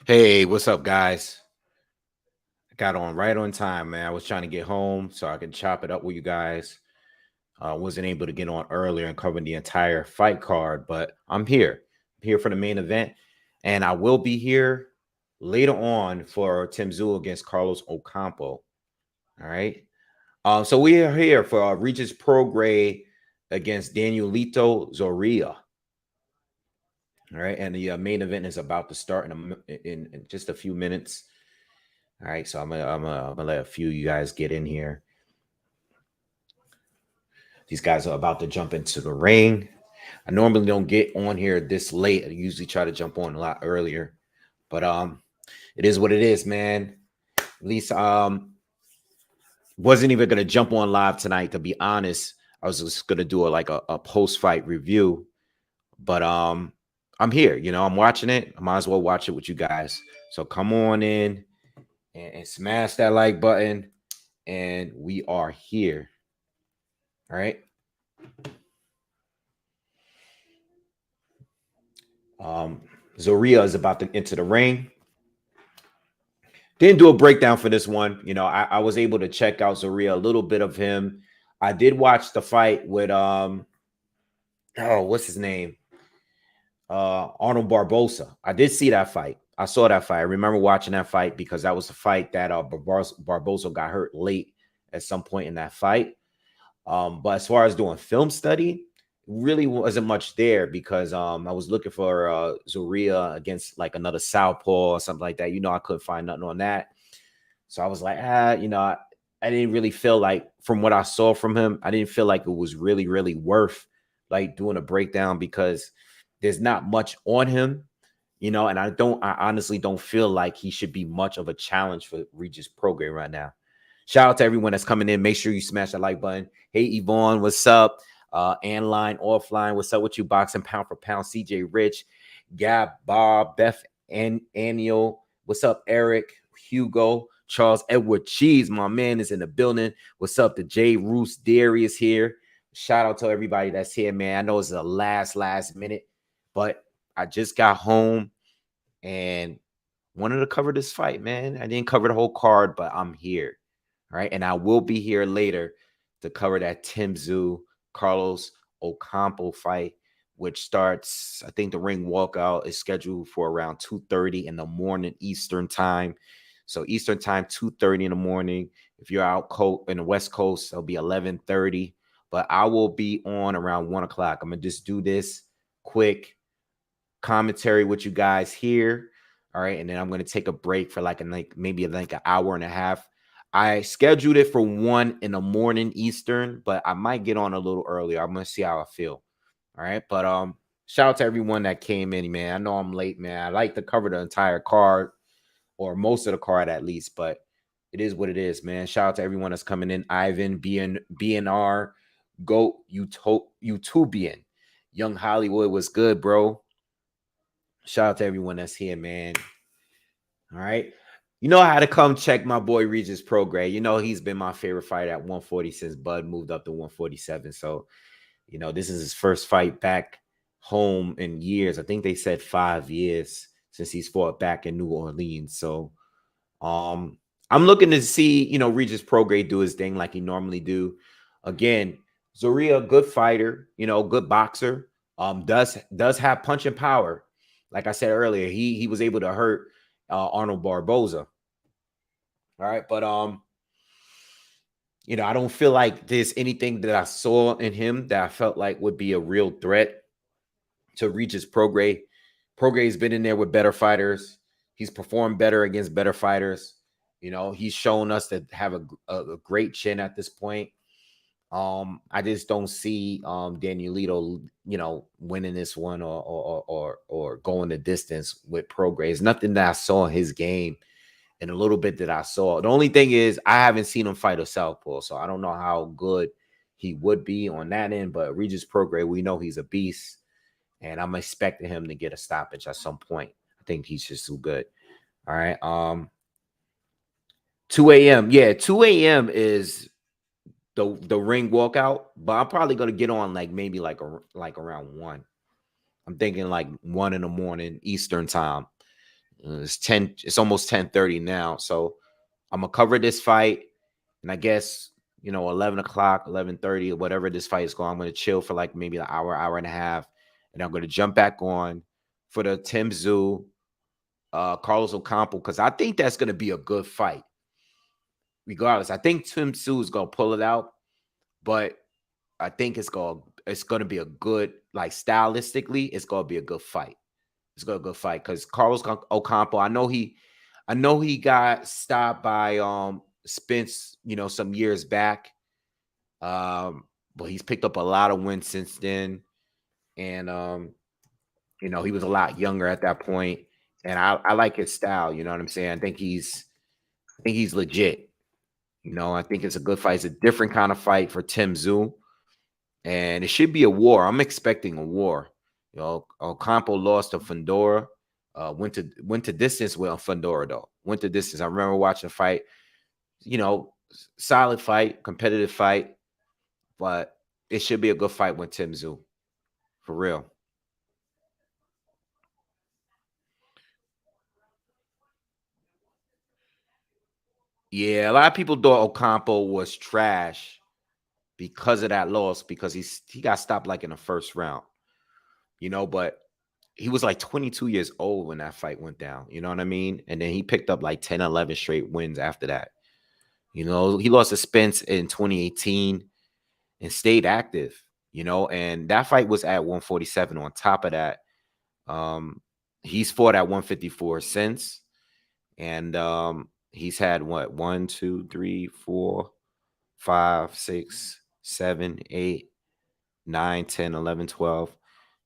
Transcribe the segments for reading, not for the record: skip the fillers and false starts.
Hey, what's up, guys? I got on right on time, man. I was trying to get home so I can chop it up with you guys. Wasn't able to get on earlier and cover the entire fight card, but I'm here. I'm here for the main event, and I will be here later on for Tim Tszyu against Carlos Ocampo. All right. So we are here for Regis Prograis against Danielito Zorrilla. All right, and the main event is about to start in just a few minutes. All right, so I'm gonna let a few of you guys get in here. These guys are about to jump into the ring. I normally don't get on here this late. I usually try to jump on a lot earlier, but it is what it is, man. At least wasn't even gonna jump on live tonight. To be honest, I was just gonna do a post fight review, but I'm here. I'm watching it. I might as well watch it with you guys. So come on in and smash that like button, and we are here. All right. Um, Zorrilla is about to enter the ring. Didn't do a breakdown for this one. I was able to check out Zorrilla, a little bit of him. I did watch the fight with what's his name? Arnold Barbosa. I did see that fight. I saw that fight. I remember watching that fight because that was the fight that Barbosa got hurt late at some point in that fight. But as far as doing film study, really wasn't much there because I was looking for Zorrilla against like another southpaw or something like that. I couldn't find nothing on that. So I was like, I didn't really feel like, from what I saw from him, I didn't feel like it was really, really worth like doing a breakdown because there's not much on him, and I honestly don't feel like he should be much of a challenge for Regis Prograis right now. Shout out to everyone that's coming in. Make sure you smash that like button. Hey, Yvonne, what's up? Anline, offline, what's up with you? Boxing pound for pound. CJ Rich, Gab, Bob, Beth, and Anio. What's up, Eric, Hugo, Charles Edward Cheese? My man is in the building. What's up? The J Roos Darius here. Shout out to everybody that's here, man. I know it's the last minute, but I just got home and wanted to cover this fight, man. I didn't cover the whole card, but I'm here. All right. And I will be here later to cover that Tim Tszyu Carlos Ocampo fight, which starts, I think the ring walkout is scheduled for around 2:30 in the morning Eastern time. So Eastern time, 2:30 in the morning. If you're out in the West Coast, it'll be 11:30. But I will be on around 1 o'clock. I'm going to just do this quick commentary with you guys here. All right. And then I'm going to take a break for maybe an hour and a half. I scheduled it for 1 in the morning Eastern, but I might get on a little earlier. I'm going to see how I feel. All right. But shout out to everyone that came in, man. I know I'm late, man. I like to cover the entire card, or most of the card at least, but it is what it is, man. Shout out to everyone that's coming in. Ivan, BNR, Goat, YouTubian, Young Hollywood was good, bro. Shout out to everyone that's here, man. All right. You know how to come check my boy Regis Prograis. He's been my favorite fighter at 140 since Bud moved up to 147. So, this is his first fight back home in years. I think they said 5 years since he's fought back in New Orleans. So, I'm looking to see, Regis Prograis do his thing like he normally do. Again, Zorrilla, good fighter, good boxer. Does have punching power. Like I said earlier, he was able to hurt Arnold Barboza. All right, but I don't feel like there's anything that I saw in him that I felt like would be a real threat to Regis Prograis. Prograis's been in there with better fighters. He's performed better against better fighters. He's shown us to have a great chin at this point. I just don't see Danielito, winning this one or going the distance with Prograis. Nothing that I saw in his game and a little bit that I saw. The only thing is I haven't seen him fight a southpaw, so I don't know how good he would be on that end. But Regis Prograis, we know he's a beast, and I'm expecting him to get a stoppage at some point. I think he's just too good. All right. 2 a.m. Yeah, 2 a.m. is the ring walkout, but I'm probably gonna get on maybe around 1. I'm thinking 1 in the morning Eastern time. It's 10. It's almost 10:30 now. So I'm gonna cover this fight, and I guess 11 o'clock, 11:30, or whatever this fight is going. I'm gonna chill for like maybe an hour, hour and a half, and I'm gonna jump back on for the Tim Tszyu, Carlos Ocampo, because I think that's gonna be a good fight. Regardless, I think Tim Tszyu is gonna pull it out, but I think it's gonna be a good, like, stylistically, it's gonna be a good fight. It's gonna be a good fight because Carlos Ocampo, I know he got stopped by Spence, some years back. But he's picked up a lot of wins since then. And he was a lot younger at that point. And I like his style, you know what I'm saying? I think he's legit. I think it's a good fight. It's a different kind of fight for Tim Tszyu. And it should be a war. I'm expecting a war. Ocampo lost to Fundora. Went to distance with Fundora though. Went to distance. I remember watching a fight. Solid fight, competitive fight, but it should be a good fight with Tim Tszyu, for real. Yeah, a lot of people thought Ocampo was trash because of that loss because he got stopped like in the first round, but he was like 22 years old when that fight went down, you know what I mean? And then he picked up like 10, 11 straight wins after that. He lost to Spence in 2018 and stayed active, and that fight was at 147. On top of that, he's fought at 154 since, and he's had what, 1, 2, 3, 4, 5, 6, 7, 8, 9, 10, 11, 12.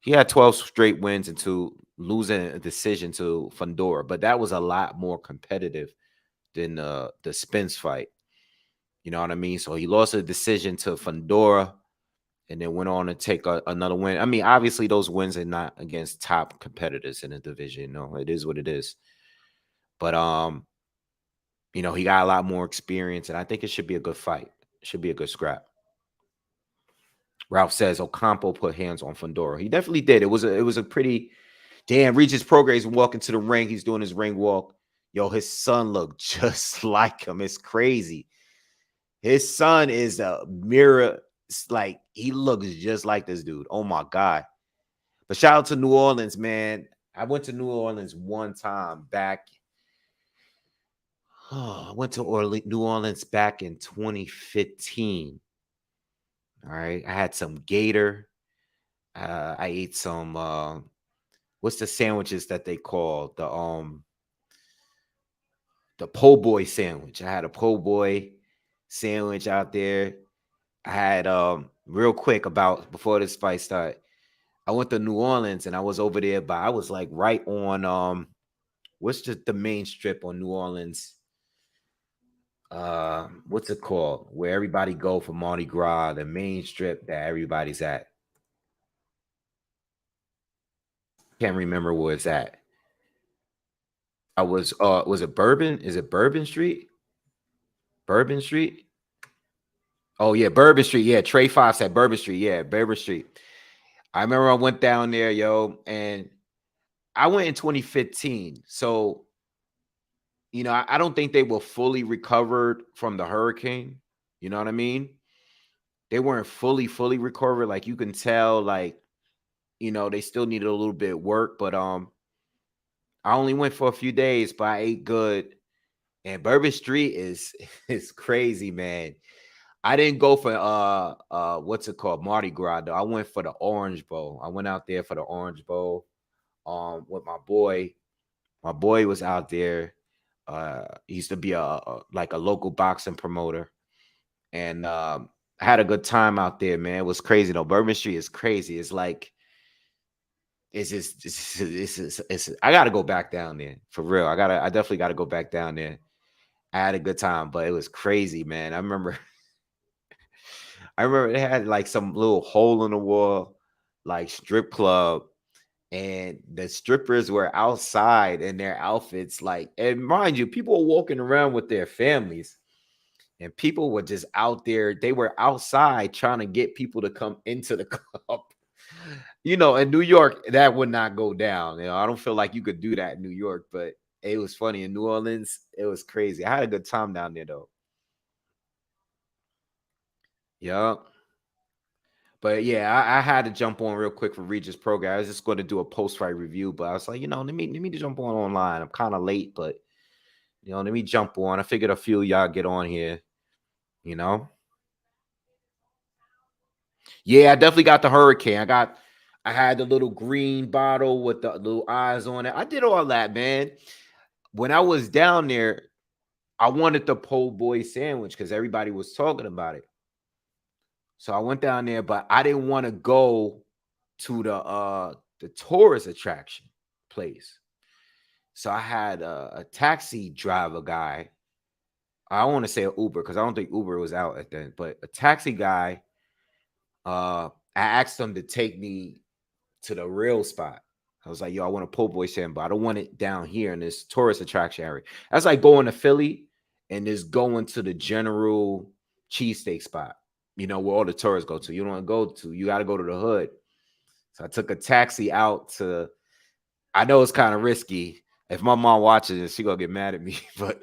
He had 12 straight wins into losing a decision to Fundora, but that was a lot more competitive than the Spence fight. You know what I mean? So he lost a decision to Fundora and then went on to take another win. I mean, obviously those wins are not against top competitors in the division. No, it is what it is. But he got a lot more experience, and I think it should be a good fight. It should be a good scrap. Ralph says Ocampo put hands on Fundora. He definitely did. It was a pretty damn. Regis Prograis walking to the ring. He's doing his ring walk. Yo, his son looked just like him. It's crazy. His son is a mirror. It's like he looks just like this dude. Oh my God. But shout out to New Orleans, man. I went to New Orleans one time back. I went to New Orleans back in 2015. All right. I had some gator. I ate some what's the sandwiches that they call the po' boy sandwich. I had a po' boy sandwich out there. I had real quick about before this fight started. I went to New Orleans and I was over there, but I was like right on what's the main strip on New Orleans? What's it called? Where everybody go for Mardi Gras, the main strip that everybody's at. Can't remember where it's at. I was it Bourbon? Is it Bourbon Street? Bourbon Street? Oh yeah, Bourbon Street. Yeah, Trey Fox at Bourbon Street. Yeah, Bourbon Street. I remember I went down there, yo, and I went in 2015. So, I don't think they were fully recovered from the hurricane. You know what I mean? They weren't fully recovered. Like you can tell, like, they still needed a little bit of work, but I only went for a few days, but I ate good. And Bourbon Street is crazy, man. I didn't go for what's it called? Mardi Gras though. I went for the Orange Bowl. I went out there for the Orange Bowl with my boy. My boy was out there. He used to be like a local boxing promoter. And I had a good time out there, man. It was crazy though. Bourbon Street is crazy. It's like it's I gotta go back down there for real. I definitely gotta go back down there. I had a good time, but it was crazy, man. I remember they had like some little hole in the wall, like strip club, and the strippers were outside in their outfits. Like, and mind you, people were walking around with their families, and people were just out there. They were outside trying to get people to come into the club. In New York, that would not go down. I don't feel like you could do that in New York, but It was funny in New Orleans. It was crazy. I had a good time down there though. Yeah. But yeah, I had to jump on real quick for Regis Prograis. I was just going to do a post fight review, but I was like, let me jump on online. I'm kind of late, but let me jump on. I figured a few of y'all get on here. You know, yeah, I definitely got the hurricane. I had the little green bottle with the little eyes on it. I did all that, man. When I was down there, I wanted the po' boy sandwich because everybody was talking about it. So I went down there, but I didn't want to go to the tourist attraction place. So I had a taxi driver guy. I don't want to say an Uber because I don't think Uber was out at then, but a taxi guy. I asked him to take me to the real spot. I was like, yo, I want a po' boy sandwich, but I don't want it down here in this tourist attraction area. That's like going to Philly and just going to the general cheesesteak spot, where all the tourists go to. You don't want to go to, you got to go to the hood. So I took a taxi out to, I know it's kind of risky. If my mom watches this, she gonna get mad at me, but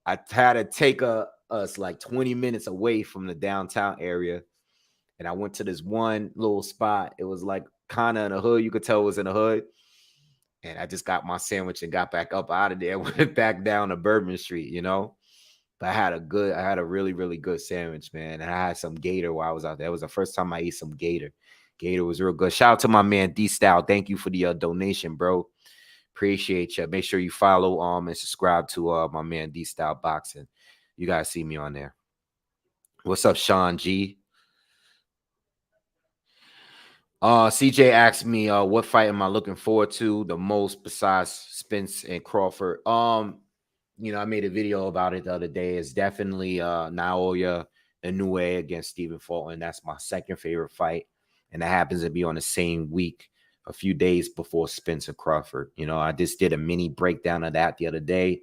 I had to take us like 20 minutes away from the downtown area. And I went to this one little spot. It was like kind of in the hood. You could tell it was in the hood. And I just got my sandwich and got back up out of there, went back down to Bourbon Street. But I had a really, really good sandwich, man. And I had some gator while I was out there. It was the first time I ate some gator. Gator was real good. Shout out to my man D Style. Thank you for the donation, bro. Appreciate you. Make sure you follow and subscribe to my man D Style Boxing. You guys see me on there. What's up, Sean G? CJ asked me what fight am I looking forward to the most besides Spence and Crawford. I made a video about it the other day. It's definitely Naoya Inoue against Stephen Fulton. That's my second favorite fight. And that happens to be on the same week, a few days before Spence and Crawford. I just did a mini breakdown of that the other day.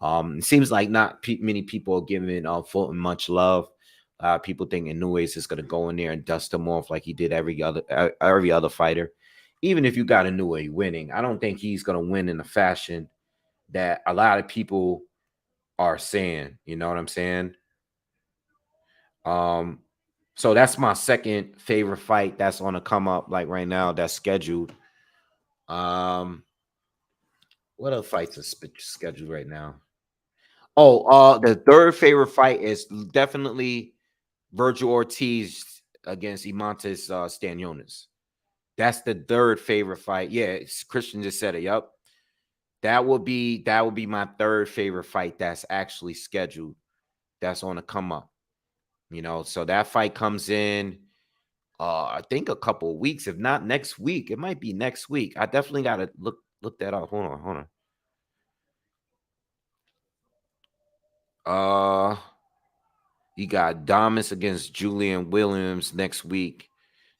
It seems like not many people are giving Fulton much love. People think Inoue is just going to go in there and dust him off like he did every other fighter. Even if you got Inoue winning, I don't think he's going to win in a fashion that a lot of people are saying. You know what I'm saying? So that's my second favorite fight that's on the come up like right now. That's scheduled. What other fights are scheduled right now? Oh, the third favorite fight is definitely Virgil Ortiz against Imantas Stanionis. That's the third favorite fight. Yeah, Christian just said it. Yup. That would be my third favorite fight that's actually scheduled. That's on the come up. So that fight comes in I think a couple of weeks, if not next week. It might be next week. I definitely gotta look that up. Hold on. You got Damas against Julian Williams next week.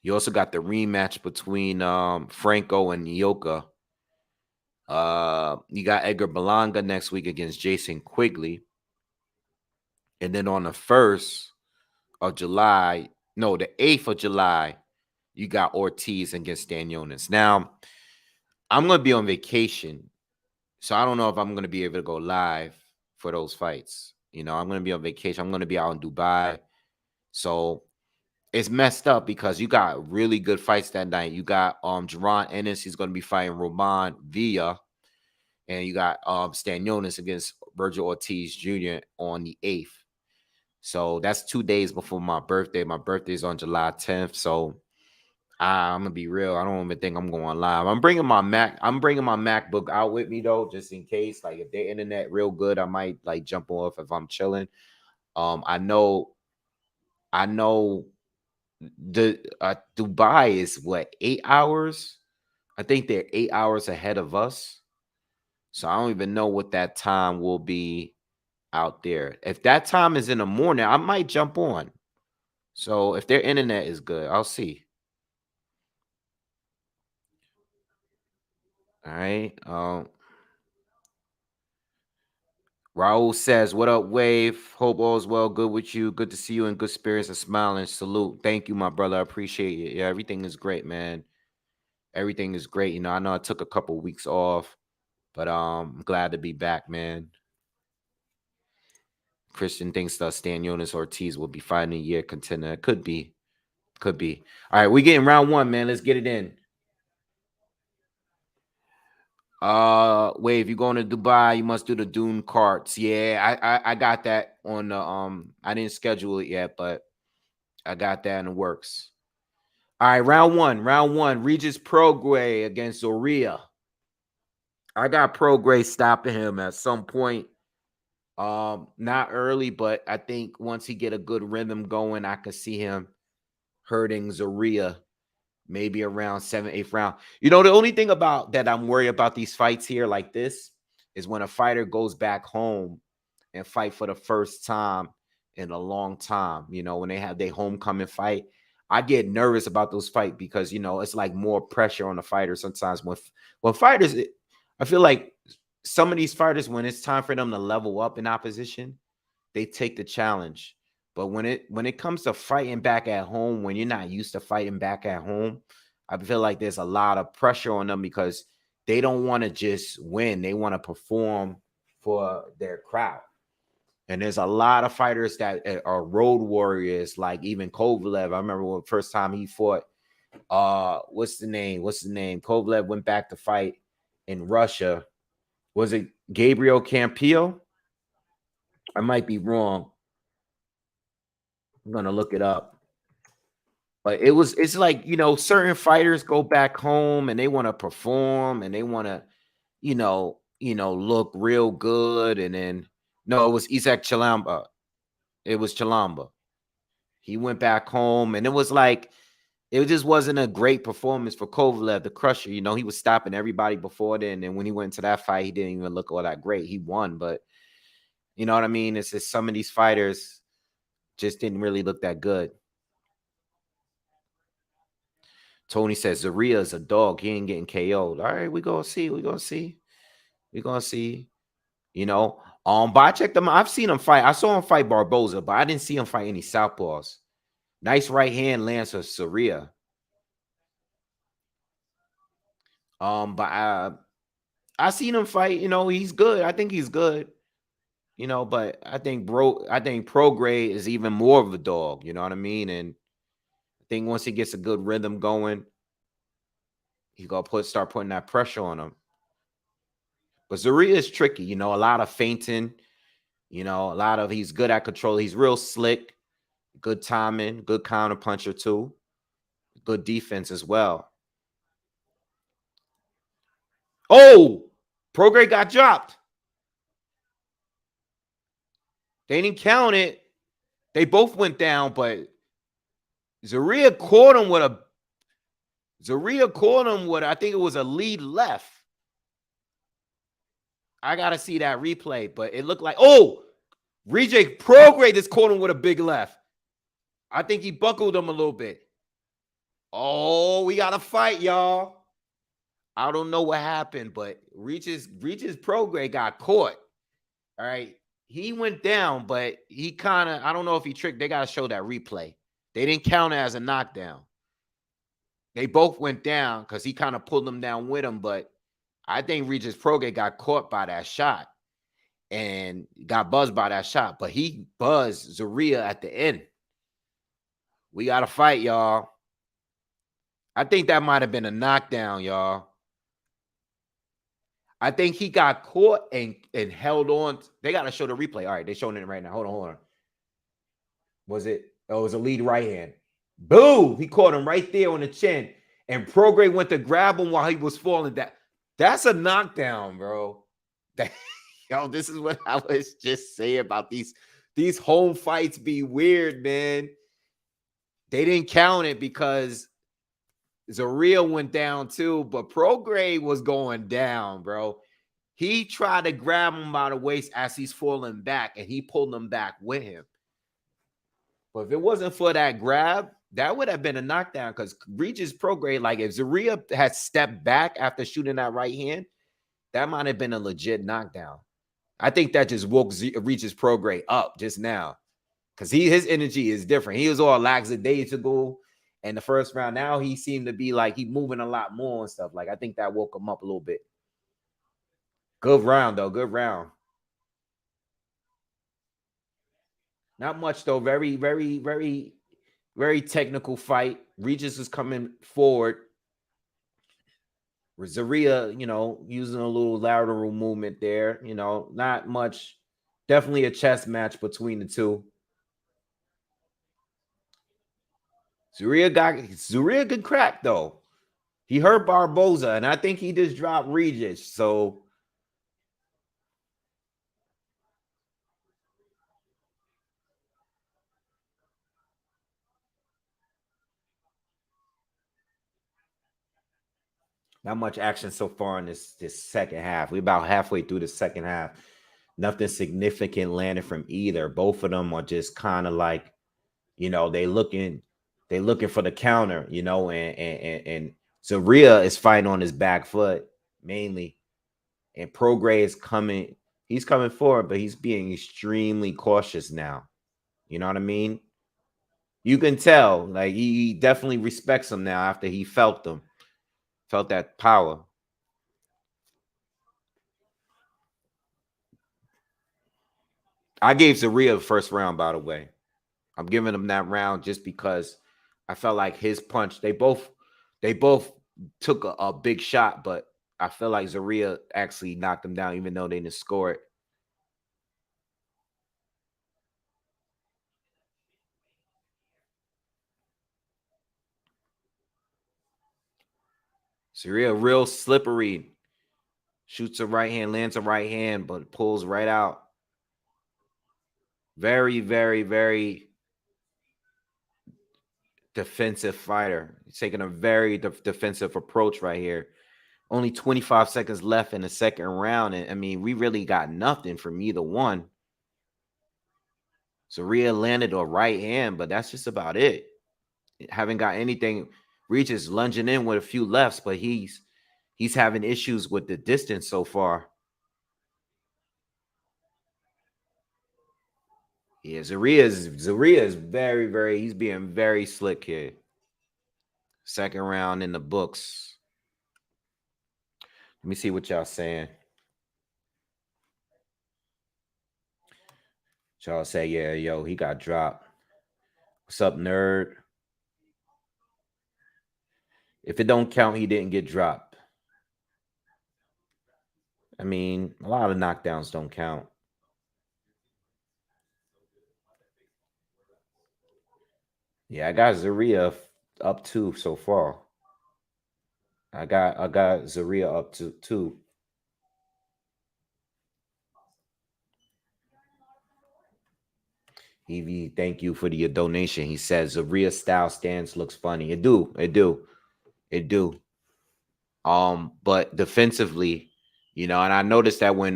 You also got the rematch between Franco and Nyoka. You got Edgar Berlanga next week against Jason Quigley. And then on the 1st of July, no, the 8th of July, you got Ortiz against Stanionis. Now, I'm going to be on vacation, so I don't know if I'm going to be able to go live for those fights. I'm going to be on vacation. I'm going to be out in Dubai. So it's messed up because you got really good fights that night. You got Jaron Ennis. He's going to be fighting Roman Villa. And you got Stanionis against Virgil Ortiz Jr. on the 8th. So that's 2 days before my birthday. My birthday is on July 10th. So I'm gonna be real. I don't even think I'm going live. I'm bringing my MacBook out with me though, just in case. Like if the internet real good, I might like jump off if I'm chilling. I know the Dubai is what 8 hours. I think they're 8 hours ahead of us. So I don't even know what that time will be out there. If that time is in the morning, I might jump on. So if their internet is good, I'll see. All right. Raul says, "What up, Wave? Hope all's well. Good with you. Good to see you in good spirits and smiling. Salute. Thank you, my brother. I appreciate it. Yeah, everything is great, man. Everything is great. I know I took a couple weeks off, But I'm glad to be back, man. Christian thinks that Stanionis Ortiz will be fighting a year contender. Could be. Could be. All right, we getting round one, man. Let's get it in. Wave, you going to Dubai, you must do the Dune carts. Yeah, I got that on the I didn't schedule it yet, but I got that in the works. All right, round one. Regis Prograis against Zorrilla. I got Prograis stopping him at some point. Not early, but I think once he get a good rhythm going, I could see him hurting Zorrilla maybe around 7th, 8th round. You know, the only thing about that I'm worried about these fights here like this is when a fighter goes back home and fight for the first time in a long time. You know, when they have their homecoming fight, I get nervous about those fights because, you know, it's like more pressure on the fighter sometimes. When fighters, I feel like some of these fighters, when it's time for them to level up in opposition, they take the challenge. But when it comes to fighting back at home, when you're not used to fighting back at home, I feel like there's a lot of pressure on them because they don't want to just win. They want to perform for their crowd. And there's a lot of fighters that are road warriors, like even Kovalev. I remember when the first time he fought, what's the name? Kovalev went back to fight in Russia. Was it Gabriel Campillo? I might be wrong. I'm gonna look it up. But it's like, you know, certain fighters go back home and they want to perform and they want to, look real good. And then no, it was Isaac Chalamba. It was Chalamba. He went back home and it was like it just wasn't a great performance for Kovalev, the crusher. You know, he was stopping everybody before then. And when he went to that fight, he didn't even look all that great. He won, but you know what I mean? It's just some of these fighters just didn't really look that good. Tony says Zorrilla is a dog. He ain't getting KO'd. All right, we gonna see. You know, but I checked him. I've seen him fight. I saw him fight Barboza, but I didn't see him fight any southpaws. Nice right hand lands for Zorrilla. But I seen him fight. You know, he's good. I think he's good. You know, but I think Prograis is even more of a dog. You know what I mean? And I think once he gets a good rhythm going, he's gonna start putting that pressure on him. But Zorrilla is tricky, you know, a lot of feinting, you know, he's good at control. He's real slick, good timing, good counter puncher too, good defense as well. Oh, Prograis got dropped. They didn't count it. They both went down, but Zorrilla caught him with I think it was a lead left. I got to see that replay, but it looked like, Regis Prograis just caught him with a big left. I think he buckled him a little bit. Oh, we got to fight, y'all. I don't know what happened, but Regis Prograis got caught. All right. He went down, but he kind of, I don't know if he tricked. They got to show that replay. They didn't count it as a knockdown. They both went down because he kind of pulled them down with him, but I think Regis Prograis got caught by that shot and got buzzed by that shot, but he buzzed Zorrilla at the end. We got to fight, y'all. I think that might have been a knockdown, y'all. I think he got caught and held on. They got to show the replay. All right, they're showing it right now. Hold on. Was it? Oh, it was a lead right hand. Boom! He caught him right there on the chin. And Prograis went to grab him while he was falling down. That's a knockdown, bro. Yo, this is what I was just saying about these home fights be weird, man. They didn't count it because Zorrilla went down too, but Prograis was going down, bro. He tried to grab him by the waist as he's falling back, and he pulled him back with him. But if it wasn't for that grab, that would have been a knockdown because Regis Prograis, like if Zorrilla had stepped back after shooting that right hand, that might have been a legit knockdown. I think that just woke Regis Prograis up just now because his energy is different. He was all lackadaisical in the first round. Now he seemed to be like he moving a lot more and stuff. Like I think that woke him up a little bit. Good round, though. Good round. Not much, though. Very, very, very, very technical fight. Regis is coming forward. Zorrilla, using a little lateral movement there. Not much. Definitely a chess match between the two. Zorrilla good crack, though. He hurt Barboza, and I think he just dropped Regis. So not much action so far in this second half. We're about halfway through the second half. Nothing significant landed from either. Both of them are just kind of like, they looking for the counter, and Zorrilla is fighting on his back foot mainly. And Prograis is coming, he's coming forward, but he's being extremely cautious now. You know what I mean? You can tell, like he definitely respects him now after he felt that power. I gave Zorrilla the first round, by the way. I'm giving him that round just because I felt like his punch. They both took a big shot, but I feel like Zorrilla actually knocked him down, even though they didn't score it. Zorrilla real slippery. Shoots a right hand, lands a right hand, but pulls right out. Very, very, very defensive fighter. He's taking a very defensive approach right here. Only 25 seconds left in the second round. And I mean, we really got nothing from either one. Zorrilla landed a right hand, but that's just about it. Haven't got anything. Regis lunging in with a few lefts, but he's having issues with the distance so far. Yeah, Zorrilla is very, very, he's being very slick here. Second round in the books. Let me see what y'all saying. Y'all say, yeah, yo, he got dropped. What's up, nerd? If it don't count, he didn't get dropped. I mean, a lot of knockdowns don't count. Yeah, I got Zorrilla up 2 so far. I got Zorrilla up to 2. Evie, thank you for the donation. He says Zorrilla style stance looks funny. It do. But defensively, and I noticed that when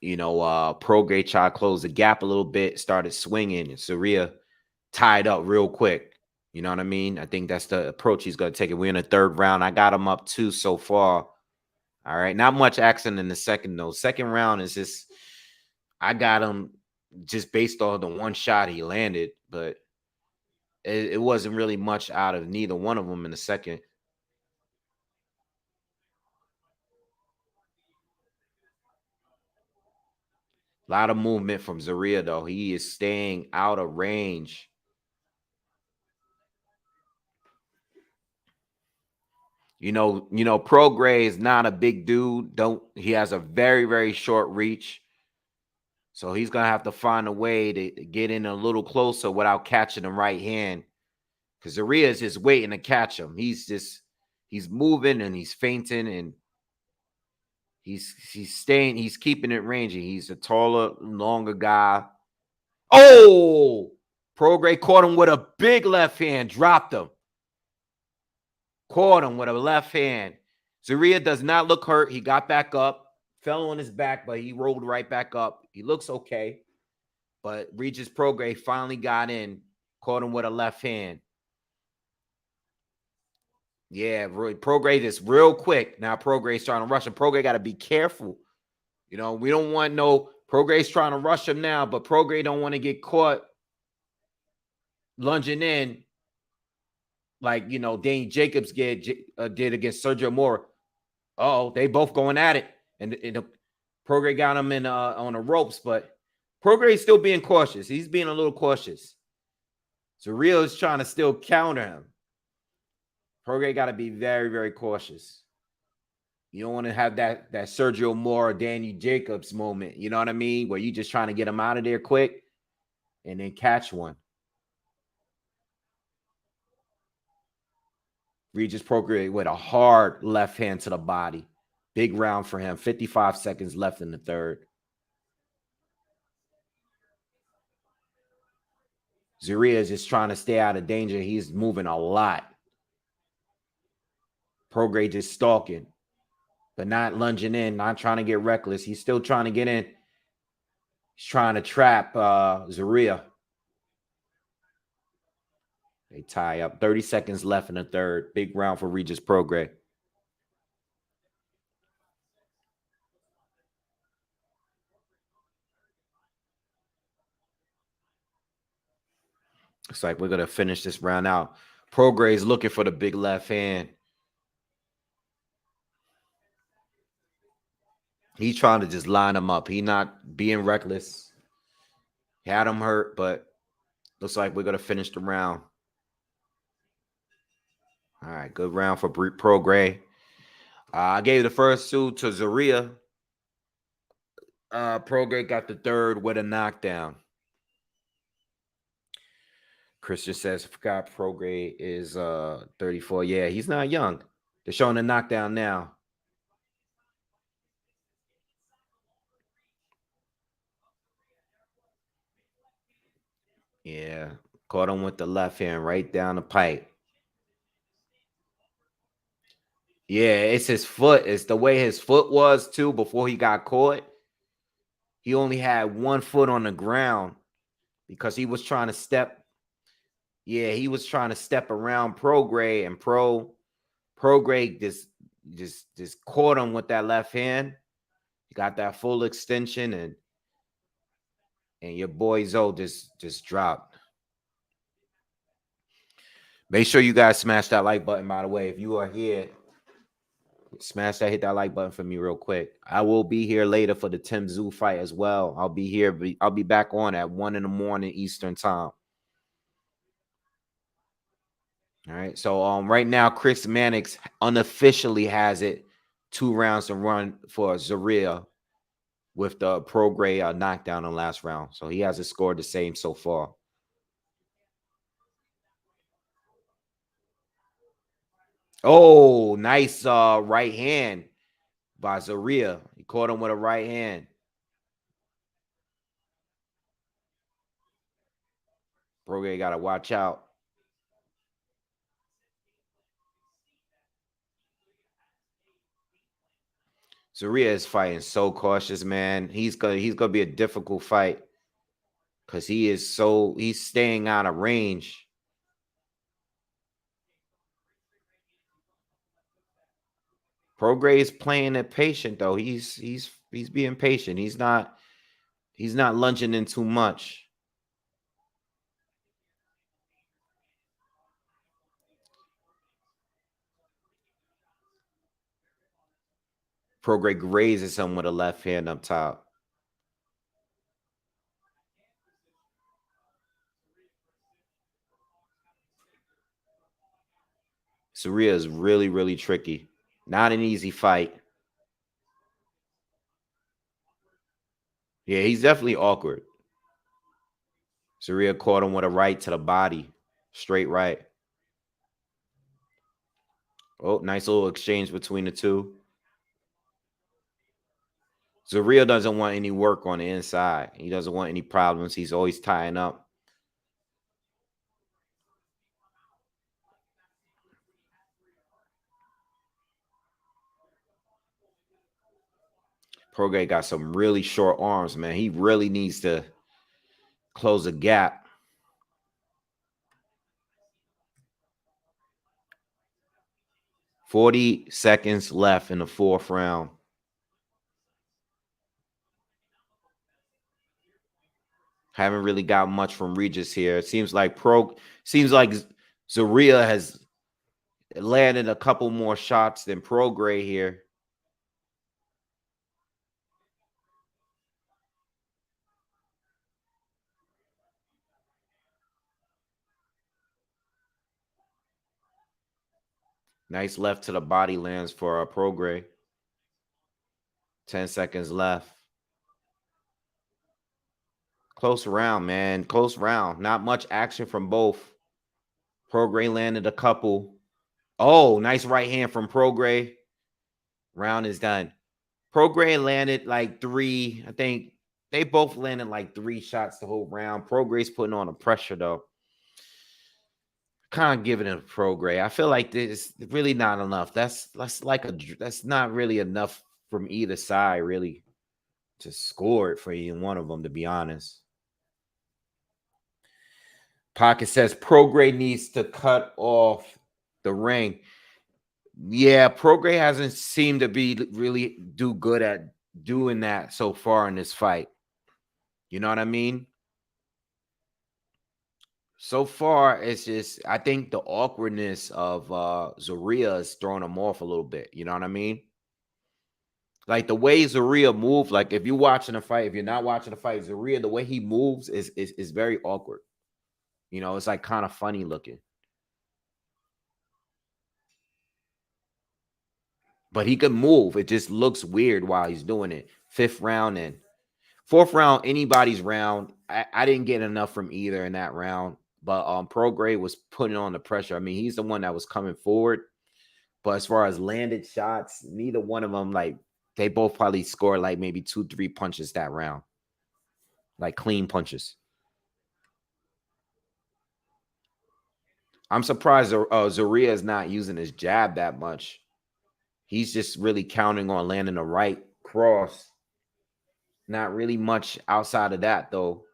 Prograis tried to close the gap a little bit, started swinging, and Zorrilla tied up real quick. You know what I mean? I think that's the approach he's going to take. It. We're in the third round. I got him up 2 so far. All right. Not much action in the second, though. Second round is just, I got him just based on the one shot he landed, but it wasn't really much out of neither one of them in the second. A lot of movement from Zorrilla, though. He is staying out of range. Prograis is not a big dude. He has a very, very short reach. So he's gonna have to find a way to get in a little closer without catching the right hand. Because Zorrilla is just waiting to catch him. He's moving and he's feinting and he's keeping it ranging. He's a taller, longer guy. Oh, Prograis caught him with a big left hand, dropped him. Caught him with a left hand. Zorrilla does not look hurt. He got back up, fell on his back, but he rolled right back up. He looks okay. But Regis Prograis finally got in, caught him with a left hand. Yeah, Prograis is real quick. Now Prograis trying to rush him. Prograis got to be careful. We don't want no Prograis trying to rush him now, but Prograis don't want to get caught lunging in like Danny Jacobs did against Sergio Mora. Oh, they both going at it. And the Prograis got him in on the ropes, but Prograis is still being cautious. He's being a little cautious. Zorrilla is trying to still counter him. Prograis got to be very, very cautious. You don't want to have that Sergio Moore or Danny Jacobs moment. You know what I mean? Where you just trying to get him out of there quick and then catch one. Regis Prograis with a hard left hand to the body. Big round for him. 55 seconds left in the third. Zorrilla is just trying to stay out of danger. He's moving a lot. Prograis just stalking, but not lunging in, not trying to get reckless. He's still trying to get in. He's trying to trap Zorrilla. They tie up. 30 seconds left in the third. Big round for Regis Prograis. It's like we're going to finish this round out. Prograis is looking for the big left hand. He's trying to just line him up. He's not being reckless. He had him hurt, but looks like we're going to finish the round. All right, good round for Prograis. I gave the first two to Zorrilla. Prograis got the third with a knockdown. Christian says, I forgot Prograis is 34. Yeah, he's not young. They're showing the knockdown now. Yeah, caught him with the left hand right down the pipe. Yeah, it's his foot. It's the way his foot was, too, before he got caught. He only had one foot on the ground because he was trying to step. Yeah, he was trying to step around Prograis, and Prograis just caught him with that left hand. He got that full extension, and your boy Zoe just dropped. Make sure you guys smash that like button, by the way. If you are here, smash that, hit that like button for me real quick. I will be here later for the Tim Tszyu fight as well. I'll be here. I'll be back on at 1 in the morning Eastern time. All right. So right now, Chris Mannix unofficially has it 2 rounds to run for Zorrilla with the Prograis knockdown in the last round. So he hasn't scored the same so far. Oh, nice right hand by Zorrilla. He caught him with a right hand. Prograis got to watch out. Zorrilla is fighting so cautious, man. He's gonna be a difficult fight because he's staying out of range. Prograis is playing it patient though. He's being patient. He's not lunging in too much. Prograis grazes him with a left hand up top. Zorrilla is really, really tricky. Not an easy fight. Yeah, he's definitely awkward. Zorrilla caught him with a right to the body. Straight right. Oh, nice little exchange between the two. Zorrilla doesn't want any work on the inside. He doesn't want any problems. He's always tying up. Prograis got some really short arms, man. He really needs to close the gap. $40 seconds left in the 4th round. Haven't really got much from Regis here. It seems like Zorrilla has landed a couple more shots than Prograis here. Nice left to the body lands for Prograis. 10 seconds left. Close round, man. Close round. Not much action from both. Prograis landed a couple. Oh, nice right hand from Prograis. Round is done. Prograis landed like 3. I think they both landed like 3 shots the whole round. Prograis putting on the pressure though. Kind of giving it a Prograis. I feel like this is really not enough. That's not really enough from either side, really, to score it for either one of them, to be honest. Pocket says Prograis needs to cut off the ring. Yeah, Prograis hasn't seemed to be really do good at doing that so far in this fight. You know what I mean? So far, it's just I think the awkwardness of Zorrilla is throwing him off a little bit. You know what I mean? Like the way Zorrilla moves, like if you're watching a fight, if you're not watching a fight, Zorrilla, the way he moves is very awkward. You know, it's like kind of funny looking. But he can move. It just looks weird while he's doing it. 5th round and 4th round, anybody's round. I didn't get enough from either in that round. But Prograis was putting on the pressure. I mean, he's the one that was coming forward. But as far as landed shots, neither one of them, like, they both probably scored like maybe 2-3 punches that round. Like clean punches. I'm surprised Zorrilla is not using his jab that much. He's just really counting on landing a right cross. Not really much outside of that, though.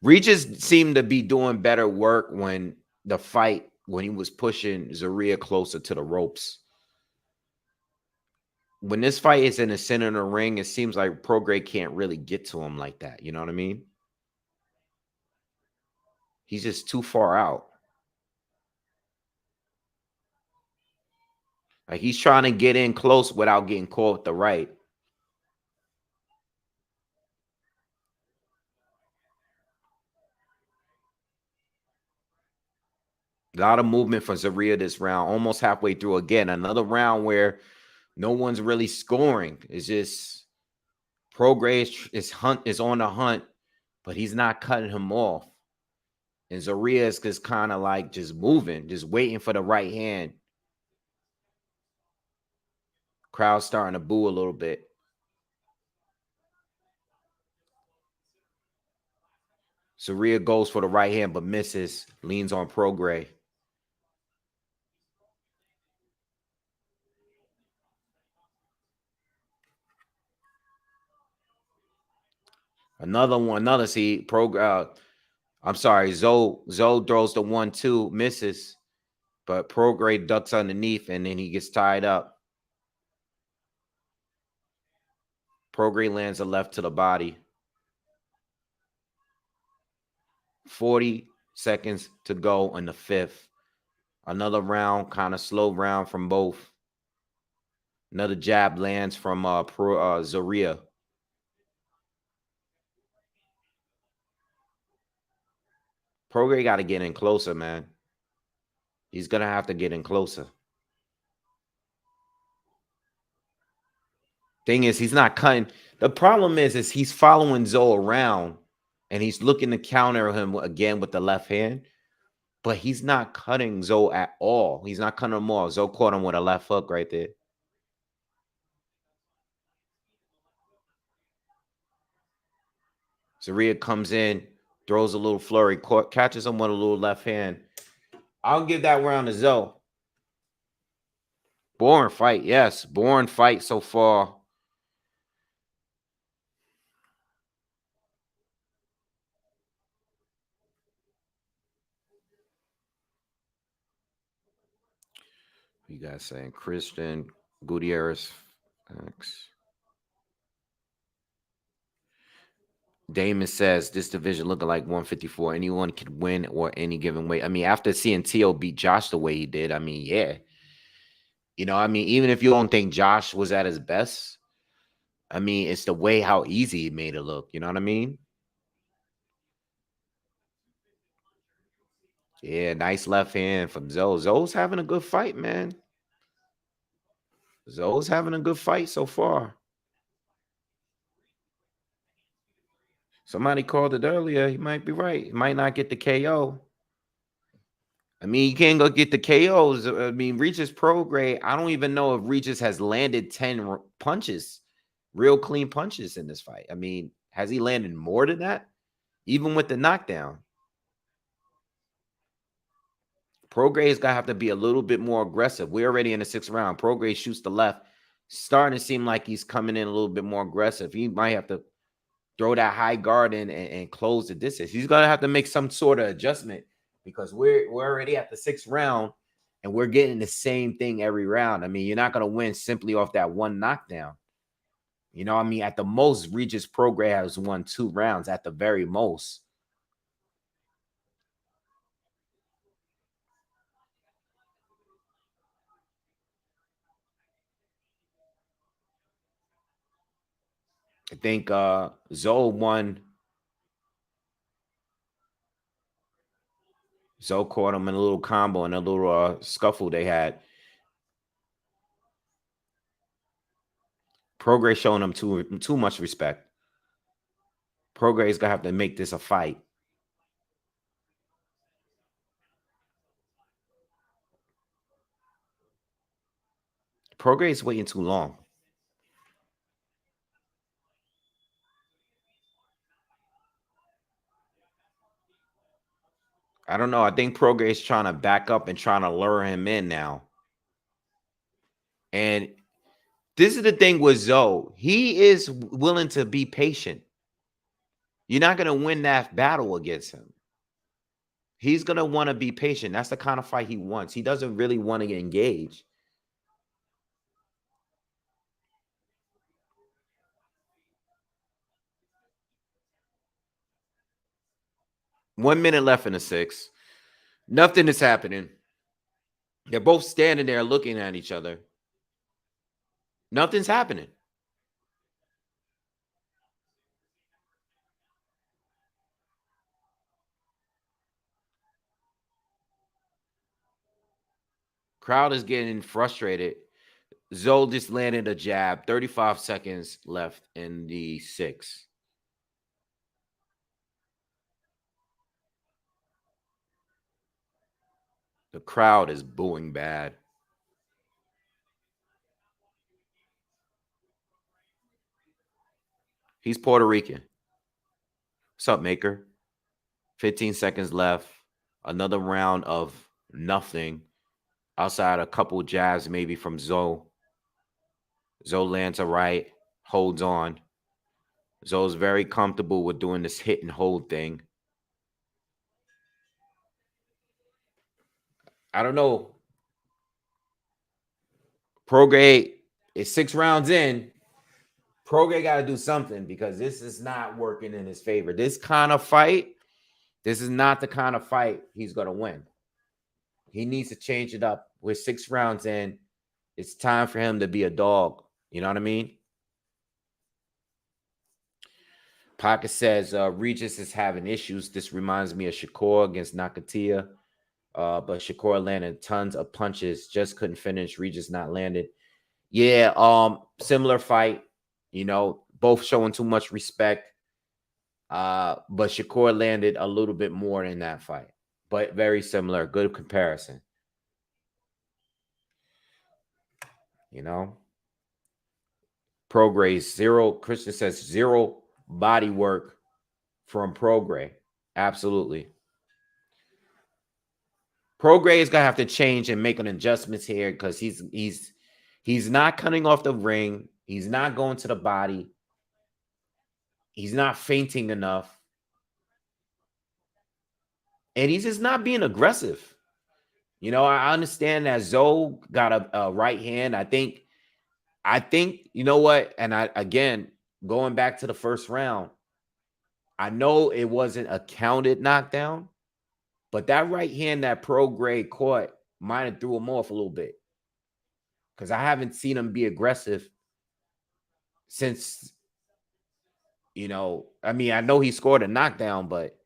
Regis seemed to be doing better work when he was pushing Zorrilla closer to the ropes. When this fight is in the center of the ring, it seems like Prograis can't really get to him like that. You know what I mean? He's just too far out. Like he's trying to get in close without getting caught with the right. A lot of movement for Zorrilla this round, almost halfway through again. Another round where no one's really scoring. It's just Prograis is on the hunt, but he's not cutting him off. And Zorrilla is just kind of like just moving, just waiting for the right hand. Crowd starting to boo a little bit. Zorrilla goes for the right hand, but misses, leans on Prograis. I'm sorry, Zoe throws the 1-2, misses, but Prograis ducks underneath and then he gets tied up. Prograis lands a left to the body. 40 seconds to go in the 5th. Another round, kind of slow round from both. Another jab lands from Zorrilla. Prograis got to get in closer, man. He's going to have to get in closer. Thing is, he's not cutting. The problem is he's following Zoe around and he's looking to counter him again with the left hand, but he's not cutting Zoe at all. He's not cutting him off. Zoe caught him with a left hook right there. Zorrilla comes in, throws a little flurry, catches him with a little left hand. I'll give that round to Zoe. Boring fight, yes. Boring fight so far. You guys saying Christian Gutierrez. Thanks. Damon says this division looking like 154. Anyone could win or any given weight. I mean, after seeing Tio beat Josh the way he did, I mean, yeah. You know, I mean, even if you don't think Josh was at his best, I mean, it's the way how easy he made it look. You know what I mean? Yeah, nice left hand from Zoe. Zoe's having a good fight, man. Zoe's having a good fight so far. Somebody called it earlier. He might be right. He might not get the KO. I mean, you can't go get the KOs. I mean, Regis Prograis, I don't even know if Regis has landed 10 punches, real clean punches in this fight. I mean, has he landed more than that? Even with the knockdown? Prograis is going to have to be a little bit more aggressive. We're already in the 6th round. Prograis shoots the left. Starting to seem like he's coming in a little bit more aggressive. He might have to throw that high guard in and close the distance. He's going to have to make some sort of adjustment because we're already at the 6th round and we're getting the same thing every round. I mean, you're not going to win simply off that one knockdown. You know, I mean, at the most, Regis Prograis has won 2 rounds at the very most. I think Zoe won. Zoe caught him in a little combo and a little scuffle they had. Prograis showing him too much respect. Prograis is gonna have to make this a fight. Prograis is waiting too long. I don't know. I think Prograis is trying to back up and trying to lure him in now. And this is the thing with Zoe. He is willing to be patient. You're not gonna win that battle against him. He's gonna want to be patient. That's the kind of fight he wants. He doesn't really want to engage. One minute left in the 6th. Nothing is happening. They're both standing there looking at each other. Nothing's happening. Crowd is getting frustrated. Zoe just landed a jab. 35 seconds left in the 6th. The crowd is booing bad. He's Puerto Rican. What's up, Maker? 15 seconds left. Another round of nothing. Outside a couple jabs maybe from Zoe. Zoe lands a right, holds on. Zoe's very comfortable with doing this hit and hold thing. I don't know. Prograis is 6 rounds in. Prograis got to do something because this is not working in his favor. This kind of fight, this is not the kind of fight he's going to win. He needs to change it up. We're 6 rounds in. It's time for him to be a dog. You know what I mean? Pocket says Regis is having issues. This reminds me of Shakur against Nakatia. But Shakur landed tons of punches, just couldn't finish. Regis not landed. Yeah, similar fight. You know, both showing too much respect. But Shakur landed a little bit more in that fight. But very similar. Good comparison. You know? Prograis, zero. Christian says zero body work from Prograis. Absolutely. Prograis is gonna have to change and make an adjustments here because he's not cutting off the ring. He's not going to the body. He's not fainting enough. And he's just not being aggressive. You know, I understand that Zoe got a right hand. I think, you know what? And I, again, going back to the first round, I know it wasn't a counted knockdown, but that right hand that Prograis caught might have threw him off a little bit. Because I haven't seen him be aggressive since, you know, I mean, I know he scored a knockdown, but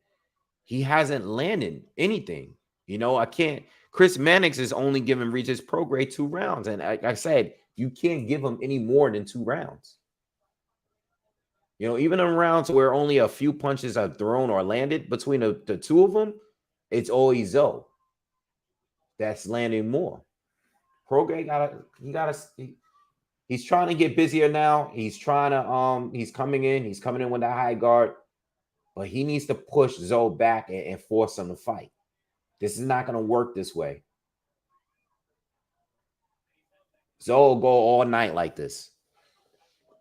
he hasn't landed anything. You know, I can't. Chris Mannix is only giving Regis Prograis 2 rounds. And like I said, you can't give him any more than 2 rounds. You know, even in rounds where only a few punches are thrown or landed between the two of them, it's always Zoe that's landing more. Prograis he's trying to get busier now. He's trying to he's coming in with that high guard, but he needs to push Zoe back and force him to fight. This is not going to work this way. Zoe will go all night like this.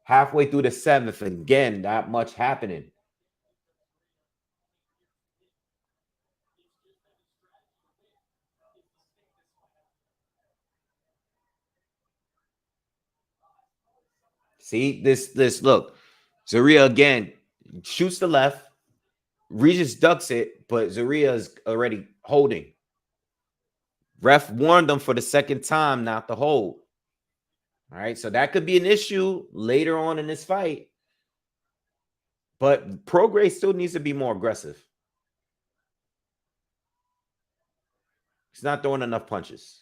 Halfway through the 7th, again, not much happening. See, this look. Zorrilla again shoots the left. Regis ducks it, but Zorrilla is already holding. Ref warned them for the second time not to hold. All right, so that could be an issue later on in this fight. But Prograis still needs to be more aggressive. He's not throwing enough punches.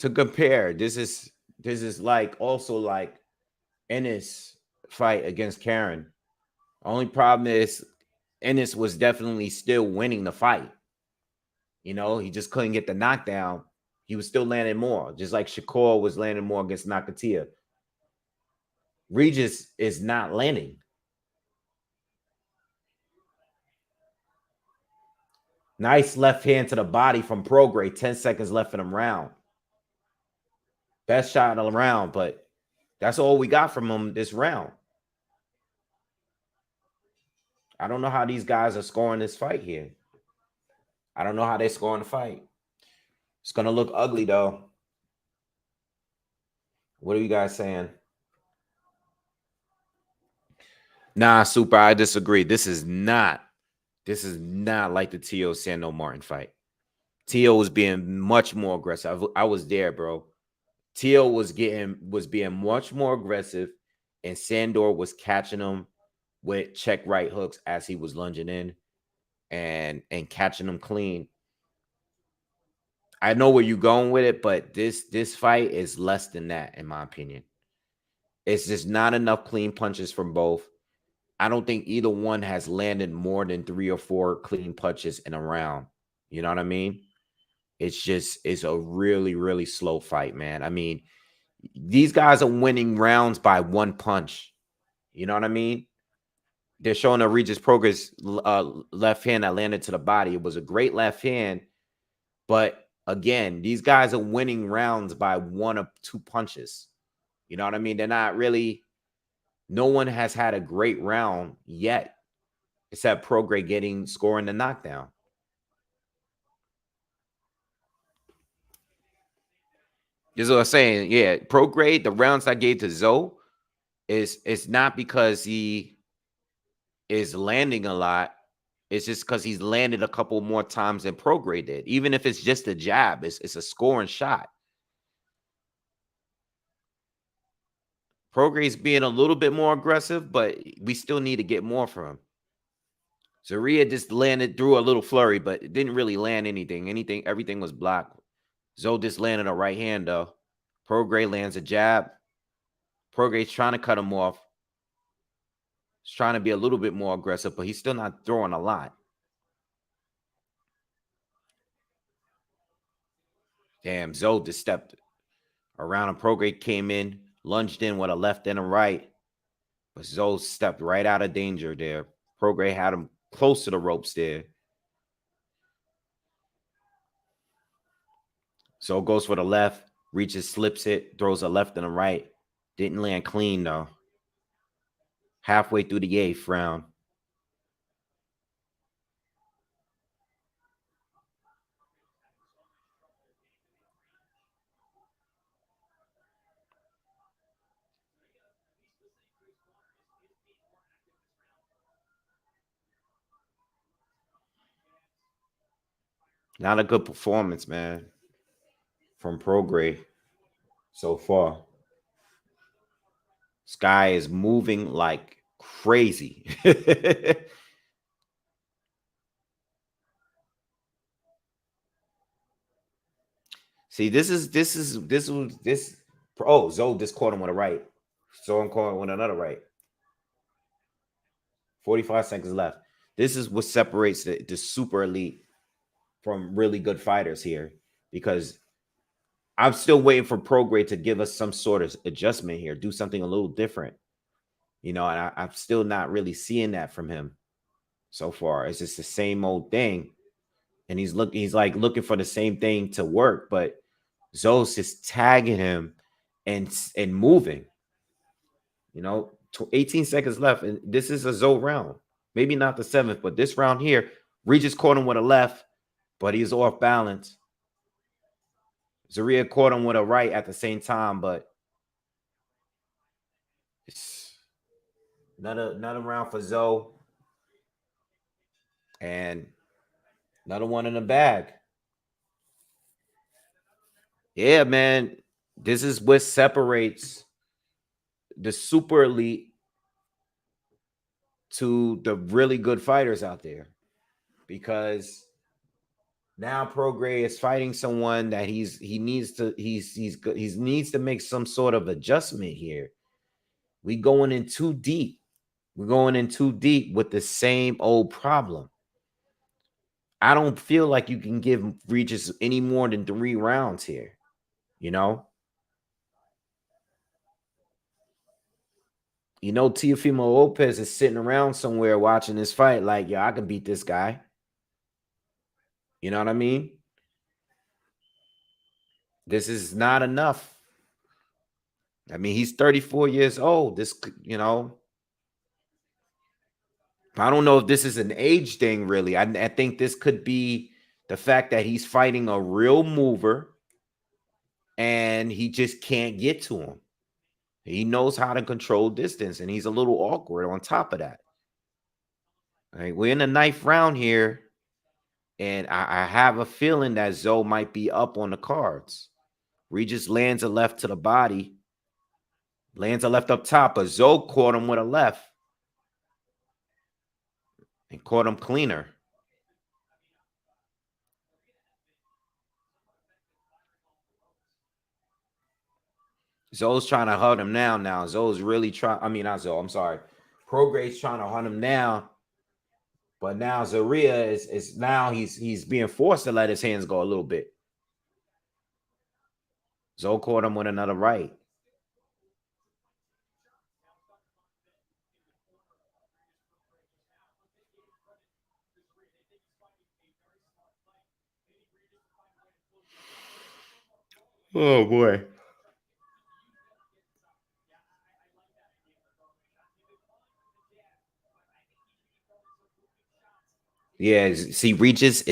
To compare, this is like also like Ennis fight against Karen. Only problem is Ennis was definitely still winning the fight. You know, he just couldn't get the knockdown. He was still landing more, just like Shakur was landing more against Nakatia. Regis is not landing. Nice left hand to the body from Prograis. 10 seconds left in the round. Best shot of the round, but that's all we got from him this round. I don't know how these guys are scoring this fight here. I don't know how they're scoring the fight. It's going to look ugly, though. What are you guys saying? Nah, Super, I disagree. This is not like the T.O. Sando Martin fight. T.O. was being much more aggressive. I was there, bro. T.O. was being much more aggressive, and Sandor was catching him with check right hooks as he was lunging in and catching him clean. I know where you're going with it, but this fight is less than that, in my opinion. It's just not enough clean punches from both. I don't think either one has landed more than 3 or 4 clean punches in a round. You know what I mean? It's a really, really slow fight, man. I mean, these guys are winning rounds by 1 punch. You know what I mean? They're showing a Regis Prograis left hand that landed to the body. It was a great left hand, but again, these guys are winning rounds by 1 or 2 punches. You know what I mean? They're not really. No one has had a great round yet, except Prograis scoring the knockdown. This is what I'm saying. Yeah, Prograis, the rounds I gave to Zoe is it's not because he is landing a lot. It's just because he's landed a couple more times than Prograis did. Even if it's just a jab, it's a scoring shot. Prograis being a little bit more aggressive, but we still need to get more from him. Zorrilla just landed through a little flurry, but it didn't really land anything. Everything was blocked. Zoe just landed a right hand, though. Prograis lands a jab. Prograis trying to cut him off. He's trying to be a little bit more aggressive, but he's still not throwing a lot. Damn, Zoe just stepped around and Prograis came in, lunged in with a left and a right. But Zoe stepped right out of danger there. Prograis had him close to the ropes there. Zoe goes for the left, reaches, slips it, throws a left and a right. Didn't land clean, though. Halfway through the 8th round. Not a good performance, man, from Prograis so far. Sky is moving like crazy. See, this. Oh, Zoe just caught him with a right. So I'm calling with another right. 45 seconds left. This is what separates the super elite from really good fighters here, because I'm still waiting for Prograde to give us some sort of adjustment here, do something a little different, and I'm still not really seeing that from him so far. It's just the same old thing, and he's like looking for the same thing to work, but Zoe's just tagging him and moving. 18 seconds left, and this is a Zoe round. Maybe not the seventh, but this round here, Regis caught him with a left, but he's off balance. Zorrilla caught him with a right at the same time, but it's another round for Zoe, and another one in the bag. Yeah, man. This is what separates the super elite to the really good fighters out there, because now Prograis is fighting someone that he needs to he needs to make some sort of adjustment here. We going in too deep. We're going in too deep with the same old problem. I don't feel like you can give Regis any more than 3 rounds here. You know, Teofimo Lopez is sitting around somewhere watching this fight, like, yo, I can beat this guy. You know what I mean? This is not enough. I mean, he's 34 years old. I don't know if this is an age thing, really. I think this could be the fact that he's fighting a real mover and he just can't get to him. He knows how to control distance, and he's a little awkward on top of that. All right, we're in the 9th round here, and I have a feeling that Zoe might be up on the cards. Regis lands a left to the body, lands a left up top, but Zoe caught him with a left and caught him cleaner. Zoe's trying to hunt him now. Zoe's really trying. I mean, not Zoe. I'm sorry. Prograde's trying to hunt him now, but now Zorrilla is now he's being forced to let his hands go a little bit. Zoe caught him with another right. Oh boy. Yeah, see, Regis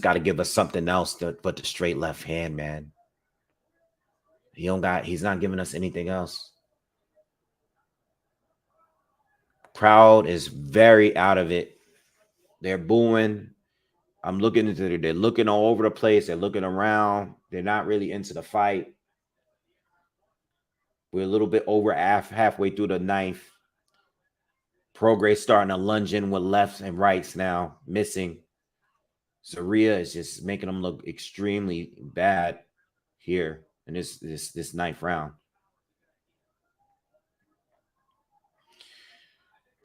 got to give us something else but the straight left hand, man. He's not giving us anything else. Crowd is very out of it. They're booing. They're looking all over the place. They're looking around. They're not really into the fight. We're a little bit over halfway through the 9th. Progress starting to lunge in with lefts and rights now, missing. Zorrilla is just making them look extremely bad here in this 9th round.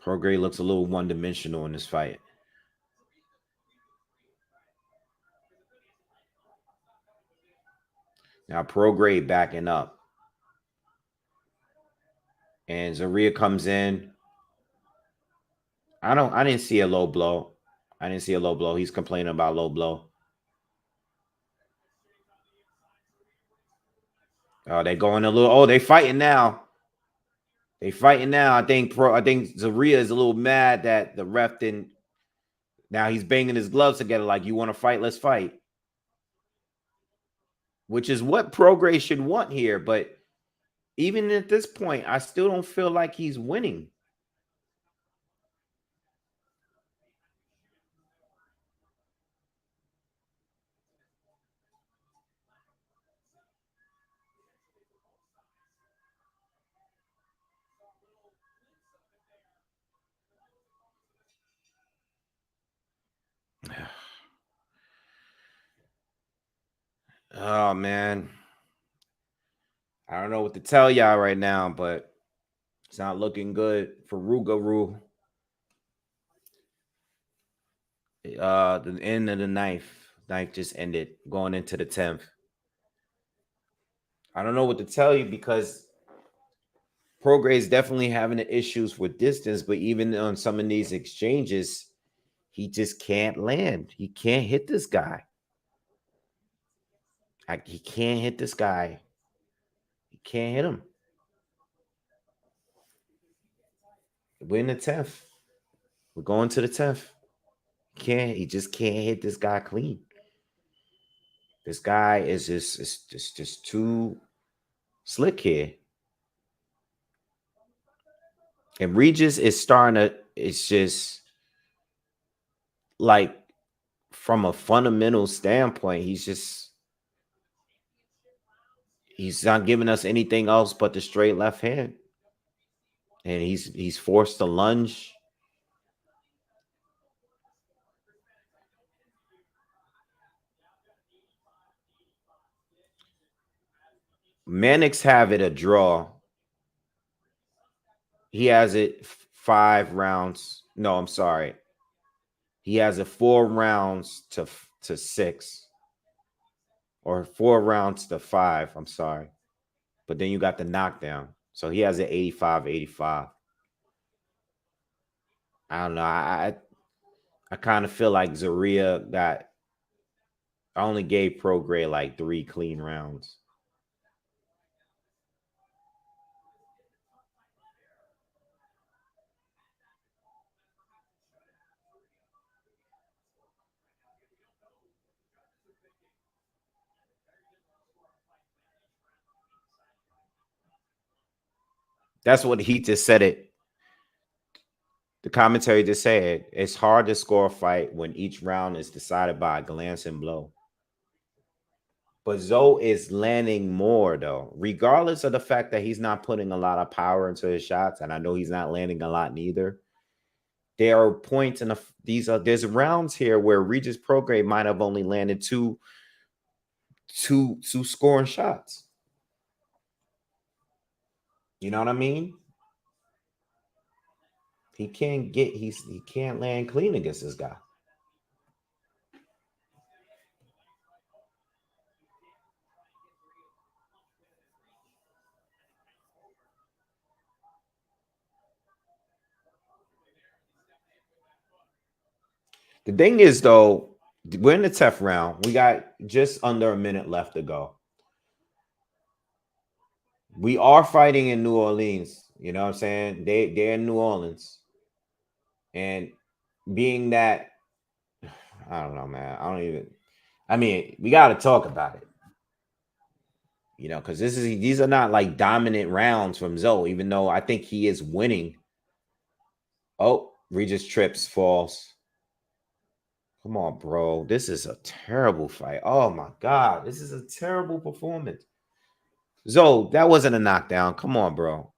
Progress looks a little one-dimensional in this fight. Now Progress backing up. And Zorrilla comes in. I didn't see a low blow. I didn't see a low blow. He's complaining about low blow. Oh, they going a little. Oh, they fighting now. They fighting now. I think Zorrilla is a little mad that the ref didn't. Now he's banging his gloves together like, you want to fight? Let's fight. Which is what Progress should want here. But even at this point, I still don't feel like he's winning. Oh man, I don't know what to tell y'all right now, but it's not looking good for Rugaru. The end of the ninth just ended, going into the 10th. I don't know what to tell you because Prograis is definitely having the issues with distance, but even on some of these exchanges, he just can't land. He can't hit this guy. He can't hit this guy. He can't hit him. We're in the 10th. We're going to the 10th. He just can't hit this guy clean. This guy is just too slick here. And Regis is starting to, it's just like from a fundamental standpoint, he's not giving us anything else but the straight left hand. And he's forced to lunge. Mannix have it a draw. He has it 5 rounds. No, I'm sorry. He has it 4 rounds to 6. Or 4 rounds to 5. I'm sorry. But then you got the knockdown. So he has an 85-85. I don't know. I kind of feel like Zorrilla got. I only gave Prograis like 3 clean rounds. That's what he just said it. The commentary just said it's hard to score a fight when each round is decided by a glancing blow. But Zoe is landing more though, regardless of the fact that he's not putting a lot of power into his shots, and I know he's not landing a lot neither. There are points in there's rounds here where Regis Prograis might have only landed two scoring shots. You know what I mean? He can't land clean against this guy. The thing is, though, we're in the 10th round. We got just under a minute left to go. We are fighting in New Orleans. You know what I'm saying? They're in New Orleans. And being that, I don't know, man. I mean, we got to talk about it. You know, because these are not like dominant rounds from Zoe, even though I think he is winning. Oh, Regis trips, falls. Come on, bro. This is a terrible fight. Oh my God. This is a terrible performance. Zoe, that wasn't a knockdown. Come on, bro.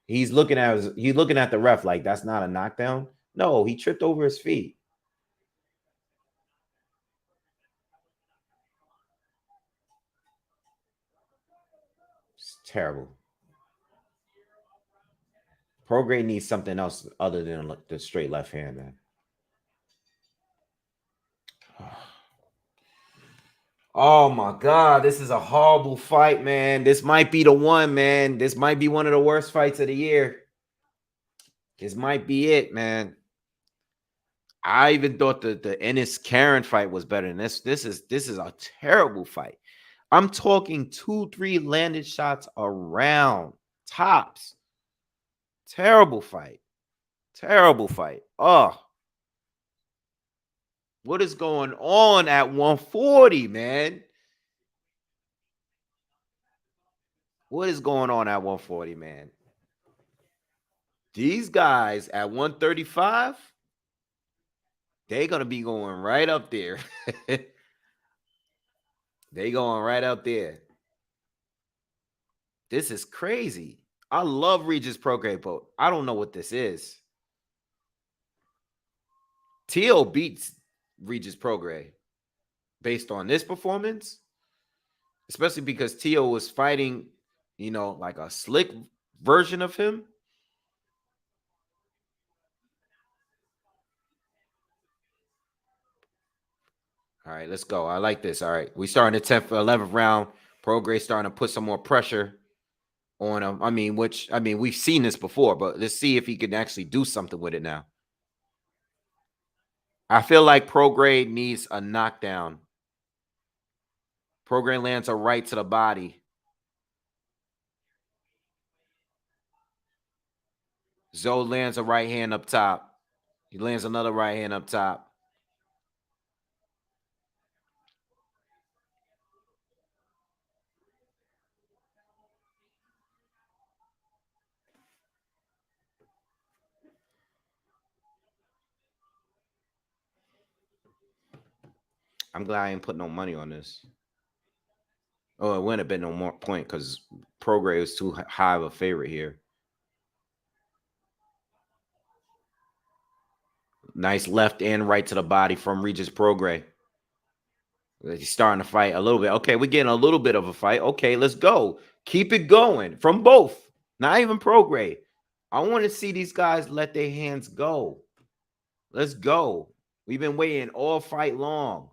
He's looking at the ref like that's not a knockdown. No, he tripped over his feet. It's terrible. Prograis needs something else other than the straight left hand, man. Oh my God, this is a horrible fight, man. This might be the one, man. This might be one of the worst fights of the year. This might be it, man. I even thought the Ennis Karen fight was better than this. This is a terrible fight. I'm talking 2-3 landed shots around tops. Terrible fight. Terrible fight. Oh, what is going on at 140, man? What is going on at 140, man? These guys at 135, they're going to be going right up there. They going right up there. This is crazy. I love Regis Prograis, but I don't know what this is. Teal beats Regis Prograis based on this performance. especially because Tio was fighting, like a slick version of him. All right, let's go. I like this. All right, we starting the 10th, 11th round. Prograis starting to put some more pressure on him. We've seen this before, but let's see if he can actually do something with it now. I feel like Prograis needs a knockdown. Prograis lands a right to the body. Zoe lands a right hand up top. He lands another right hand up top. I'm glad I ain't put no money on this. Oh, it wouldn't have been no more point because Prograis was too high of a favorite here. Nice left and right to the body from Regis Prograis. He's starting to fight a little bit. Okay, we're getting a little bit of a fight. Okay, let's go. Keep it going from both. Not even Prograis. I want to see these guys let their hands go. Let's go. We've been waiting all fight long.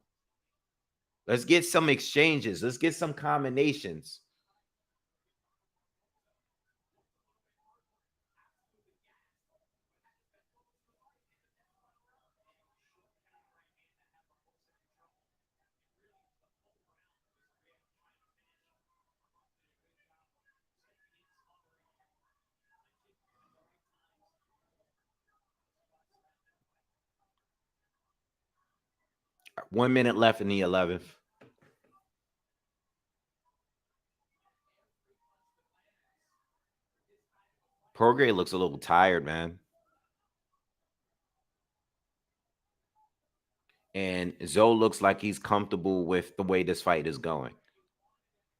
Let's get some exchanges. Let's get some combinations. One minute left in the 11th. Prograis looks a little tired, man. And Zoe looks like he's comfortable with the way this fight is going.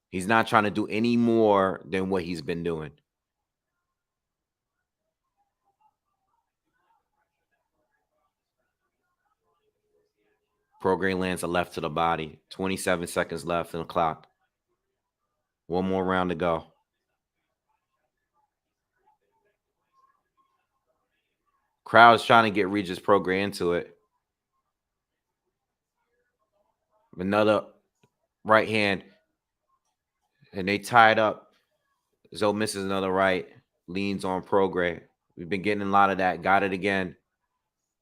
He's not trying to do any more than what he's been doing. Prograis lands a left to the body. 27 seconds left in the clock. One more round to go. Crowd's trying to get Regis Prograis into it. Another right hand. And they tied up. Zoe misses another right. Leans on Prograis. We've been getting a lot of that. Got it again.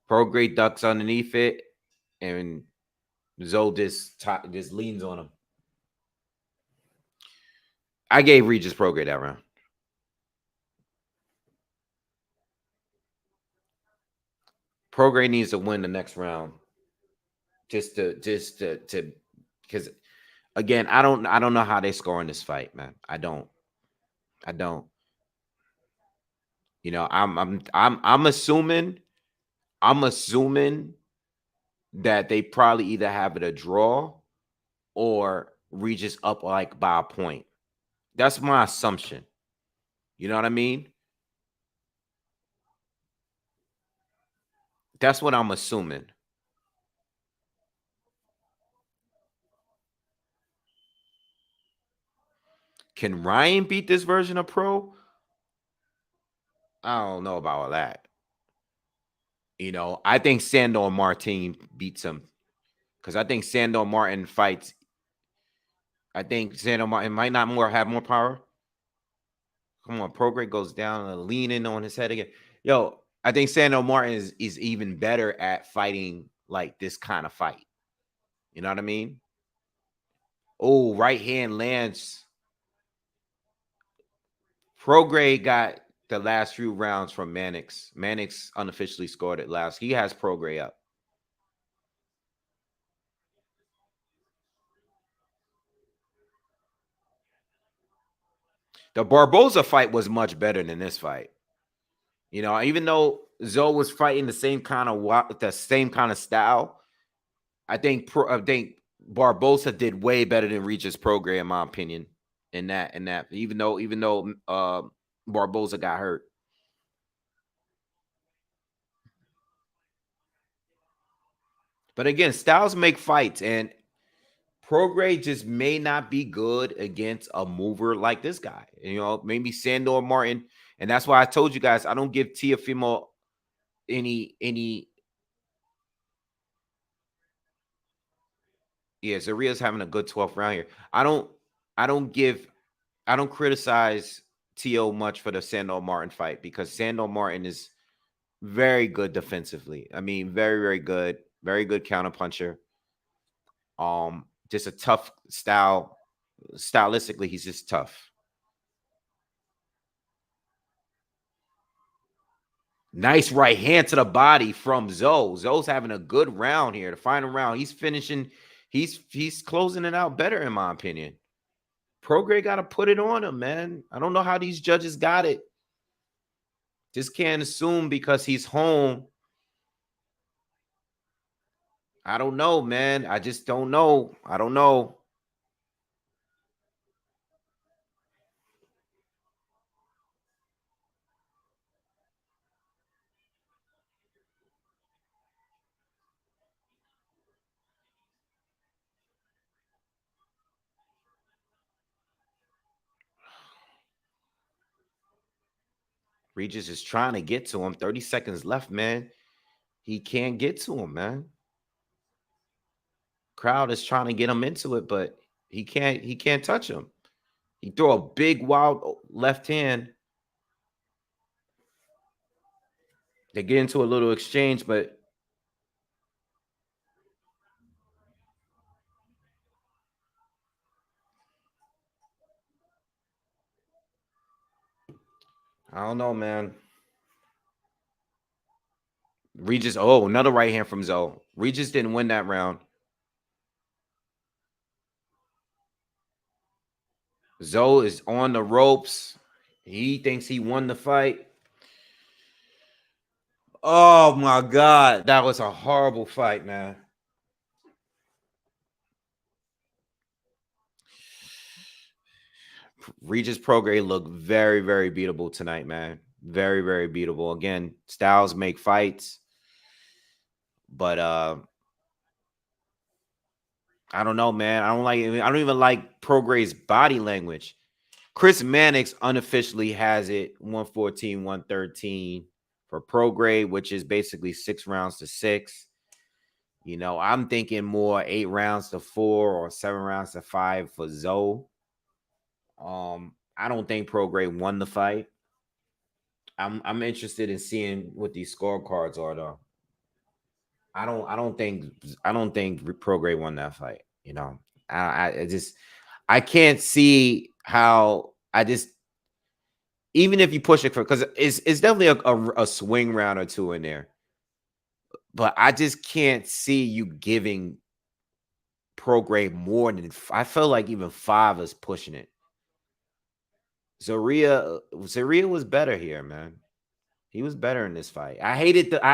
Prograis ducks underneath it. And Zoe just leans on him. I gave Regis Prograis that round. Prograis needs to win the next round. Just to because again, I don't know how they score in this fight, man. I don't. I'm assuming that they probably either have it a draw or Regis up like by a point. That's my assumption. You know what I mean? That's what I'm assuming. Can Ryan beat this version of Pro? I don't know about all that. I think Sandor Martin beats him because I think Sandor Martin fights. I think Sandor Martin might not have more power. Come on, Prograis goes down and leaning on his head again. Yo, I think Sandor Martin is even better at fighting like this kind of fight. You know what I mean? Oh, right hand lands. Prograis got the last few rounds from Mannix. Mannix unofficially scored it last. He has Prograis up. The Barboza fight was much better than this fight. Even though Zoe was fighting the same kind of style, I think Barboza did way better than Regis Prograis, in my opinion. In that, even though Barboza got hurt. But again, styles make fights, and Prograis just may not be good against a mover like this guy. You know, maybe Sandor Martin. And that's why I told you guys I don't give Tiafimo any. Yeah, Zorrilla's having a good 12th round here. I don't give I don't criticize T.O. much for the Sandor Martin fight because Sandor Martin is very good defensively. I mean, very good counterpuncher. Just a tough style. Stylistically, he's just tough. Nice right hand to the body from Zoe. Zoe's having a good round here. The final round, he's finishing. He's closing it out better, in my opinion. Prograis got to put it on him, man. I don't know how these judges got it. Just can't assume because he's home. I don't know, man. I just don't know. I don't know. Regis is trying to get to him. 30 seconds left, man. He can't get to him, man. Crowd is trying to get him into it, but he can't touch him. He throw a big wild left hand. They get into a little exchange, but I don't know, man. Regis, oh, another right hand from Zoe. Regis didn't win that round. Zoe is on the ropes. He thinks he won the fight. Oh my God. That was a horrible fight, man. Regis Prograis looked very, very beatable tonight, man. Very, very beatable. Again, styles make fights, but I don't know, man. I don't even like Prograis' body language. Chris Mannix unofficially has it 114, 113 for Prograis, which is basically 6 rounds to 6. You know, I'm thinking more 8 rounds to 4 or 7 rounds to 5 for Zoe. I don't think Prograis won the fight. I'm interested in seeing what these scorecards are though. I don't think Prograis won that fight. You know, I just I can't see how I just even if you push it for because it's definitely a swing round or two in there, but I just can't see you giving Prograis more than I feel like even 5 is pushing it. Zorrilla was better here, man. He was better in this fight. I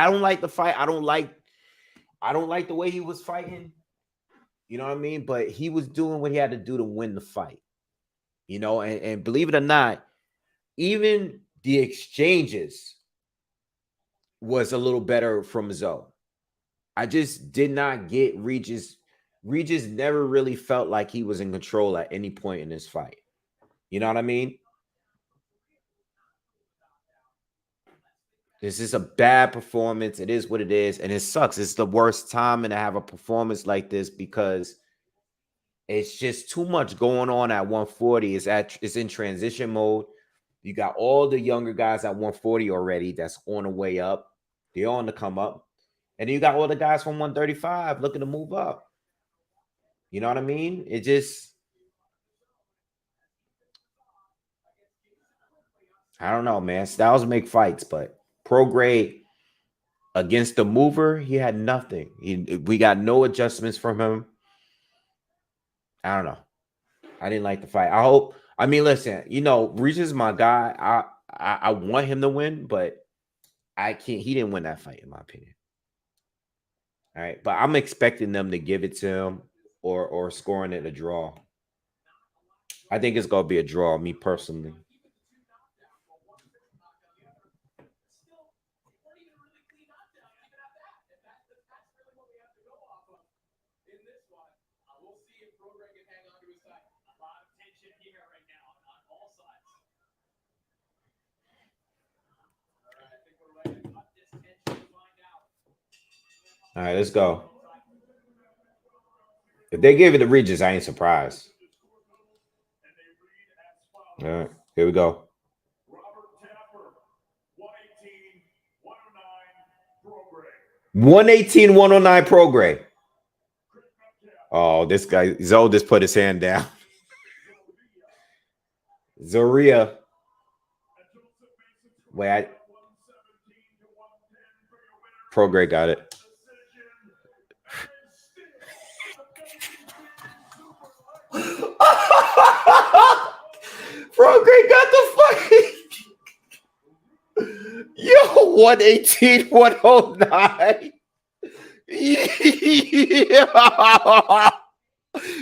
don't like the fight. I don't like the way he was fighting. You know what I mean? But he was doing what he had to do to win the fight. You know, and believe it or not, even the exchanges was a little better from Zoe. I just did not get Regis. Regis never really felt like he was in control at any point in this fight. You know what I mean? This is a bad performance. It is what it is, and it sucks. It's the worst time to have a performance like this because it's just too much going on at 140. It's in transition mode. You got all the younger guys at 140 already that's on the way up. They're on the come up. And then you got all the guys from 135 looking to move up. You know what I mean? It just I don't know, man. Styles make fights, but Prograis against the mover, he had nothing. We got no adjustments from him. I don't know. I didn't like the fight. I hope. I mean, listen. You know, Reach is my guy. I want him to win, but I can't. He didn't win that fight, in my opinion. All right, but I'm expecting them to give it to him or scoring it a draw. I think it's gonna be a draw. Me personally. All right, let's go. If they gave it to Regis, I ain't surprised. All right, here we go. 118, 109 Prograis. Oh, this guy, Zoe just put his hand down. Zorrilla. Wait, Prograis got it. Prograis got the fucking. Yo, 118, 109. Yeah.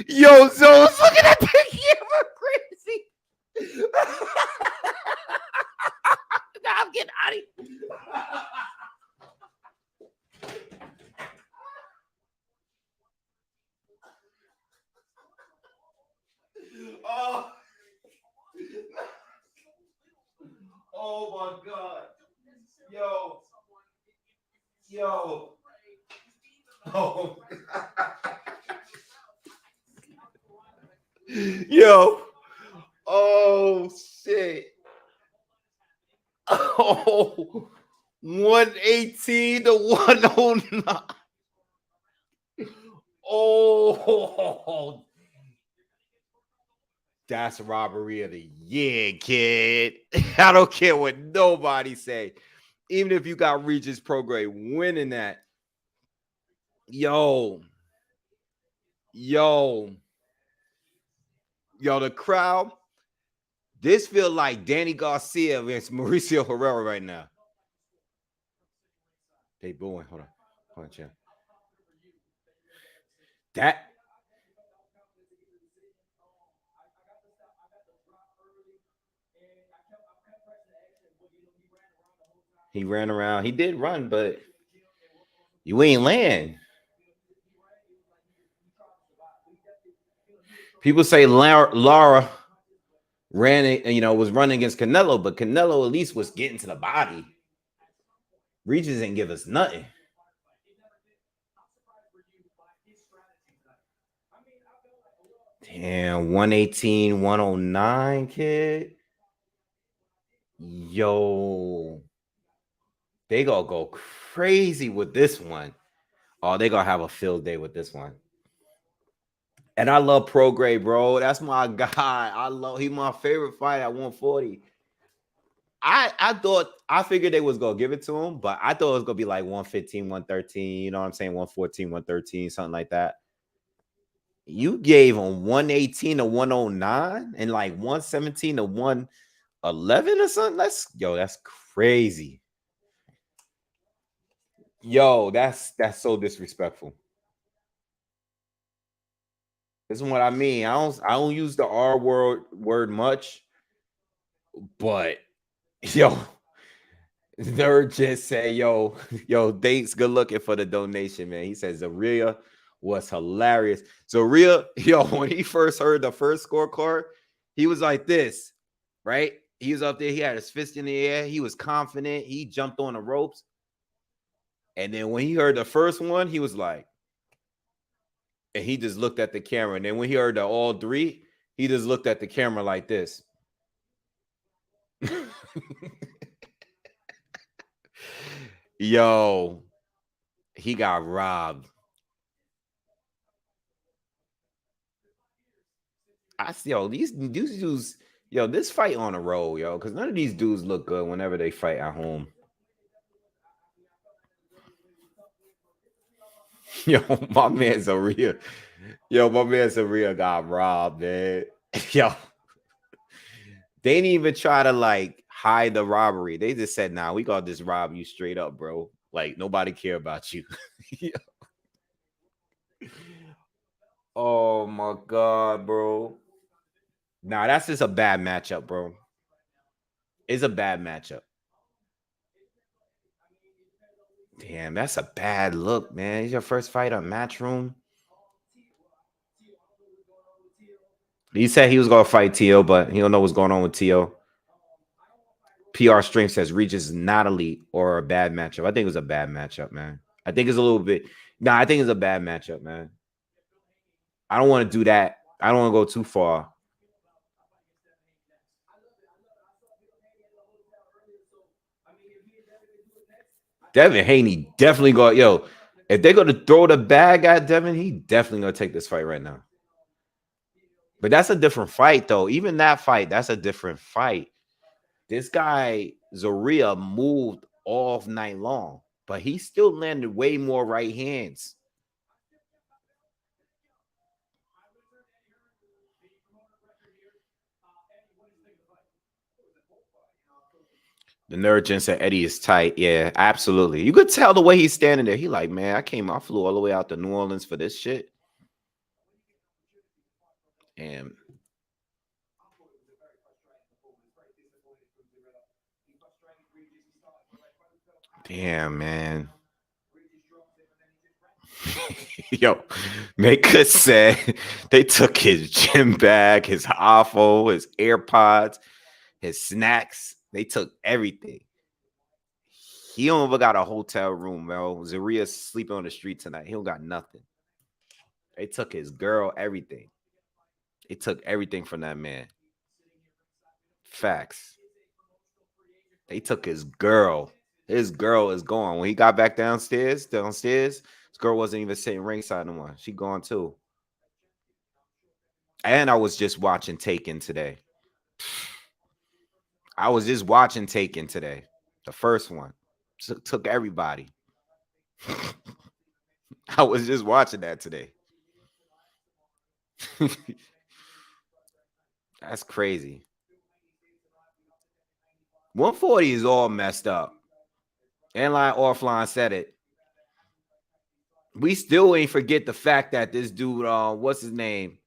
Yo, Zoe's looking at the camera crazy. Nah, I'm getting out of here. Oh my God. Yo. Oh. Yo. Oh shit. Oh. 118 to 109. Oh. That's robbery of the year, kid. I don't care what nobody say. Even if you got Regis Prograis winning that. Yo, the crowd. This feel like Danny Garcia against Mauricio Herrera right now. They booing. Hold on, champ. That. He ran around. He did run, but you ain't land. People say Lara ran, was running against Canelo, but Canelo at least was getting to the body. Regis didn't give us nothing. Damn, 118, 109, kid. Yo. They gonna go crazy with this one. Oh, they gonna have a field day with this one. And I love Prograis, bro. That's my guy. He's my favorite fight at 140. I figured they was gonna give it to him, but I thought it was gonna be like 115, 113, you know what I'm saying? 114, 113, something like that. You gave him 118 to 109 and like 117 to 111 or something. That's crazy. Yo, that's so disrespectful. This is what I mean. I don't use the R word much, but yo, Nerd just say, yo, thanks, good looking for the donation, man. He says Zorrilla was hilarious. Zorrilla, yo, when he first heard the first scorecard, he was like this, right? He was up there, he had his fist in the air, he was confident, he jumped on the ropes. And then when he heard the first one, he was like, and he just looked at the camera. And then when he heard the all three, he just looked at the camera like this. Yo, he got robbed. I see, these dudes, this fight on the road, because none of these dudes look good whenever they fight at home. Yo, my man Zorrilla. Got robbed, man. Yo, they didn't even try to like hide the robbery. They just said, "Nah, we gonna just rob you straight up, bro. Like nobody care about you." Oh my God, bro. Nah, that's just a bad matchup, bro. It's a bad matchup. Damn, that's a bad look, man. It's your first fight on Matchroom. He said he was gonna fight Tio, but he don't know what's going on with Tio. PR Strength says Regis is not elite or a bad matchup. I think it was a bad matchup, man. I think it's a little bit. Nah, I think it's a bad matchup, man. I don't want to do that. I don't want to go too far. Devin Haney definitely got if they're gonna throw the bag at Devin, he definitely gonna take this fight right now. But that's a different fight, though. Even that fight, that's a different fight. This guy Zorrilla moved off night long, but he still landed way more right hands. The Nurgent said Eddie is tight. Yeah, absolutely. You could tell the way he's standing there. He like, man, I flew all the way out to New Orleans for this shit. And damn, man. Yo, Maker said they took his gym bag, his iPhone, his AirPods, his snacks. They took everything. He don't even got a hotel room, bro. Zaria's sleeping on the street tonight. He don't got nothing. They took his girl, everything. They took everything from that man. Facts. They took his girl. His girl is gone. When he got back downstairs, his girl wasn't even sitting ringside no more. She gone too. And I was just watching Taken today. The first one. Took everybody. I was just watching that today. That's crazy. 140 is all messed up. Airline Offline said it. We still ain't forget the fact that this dude, what's his name?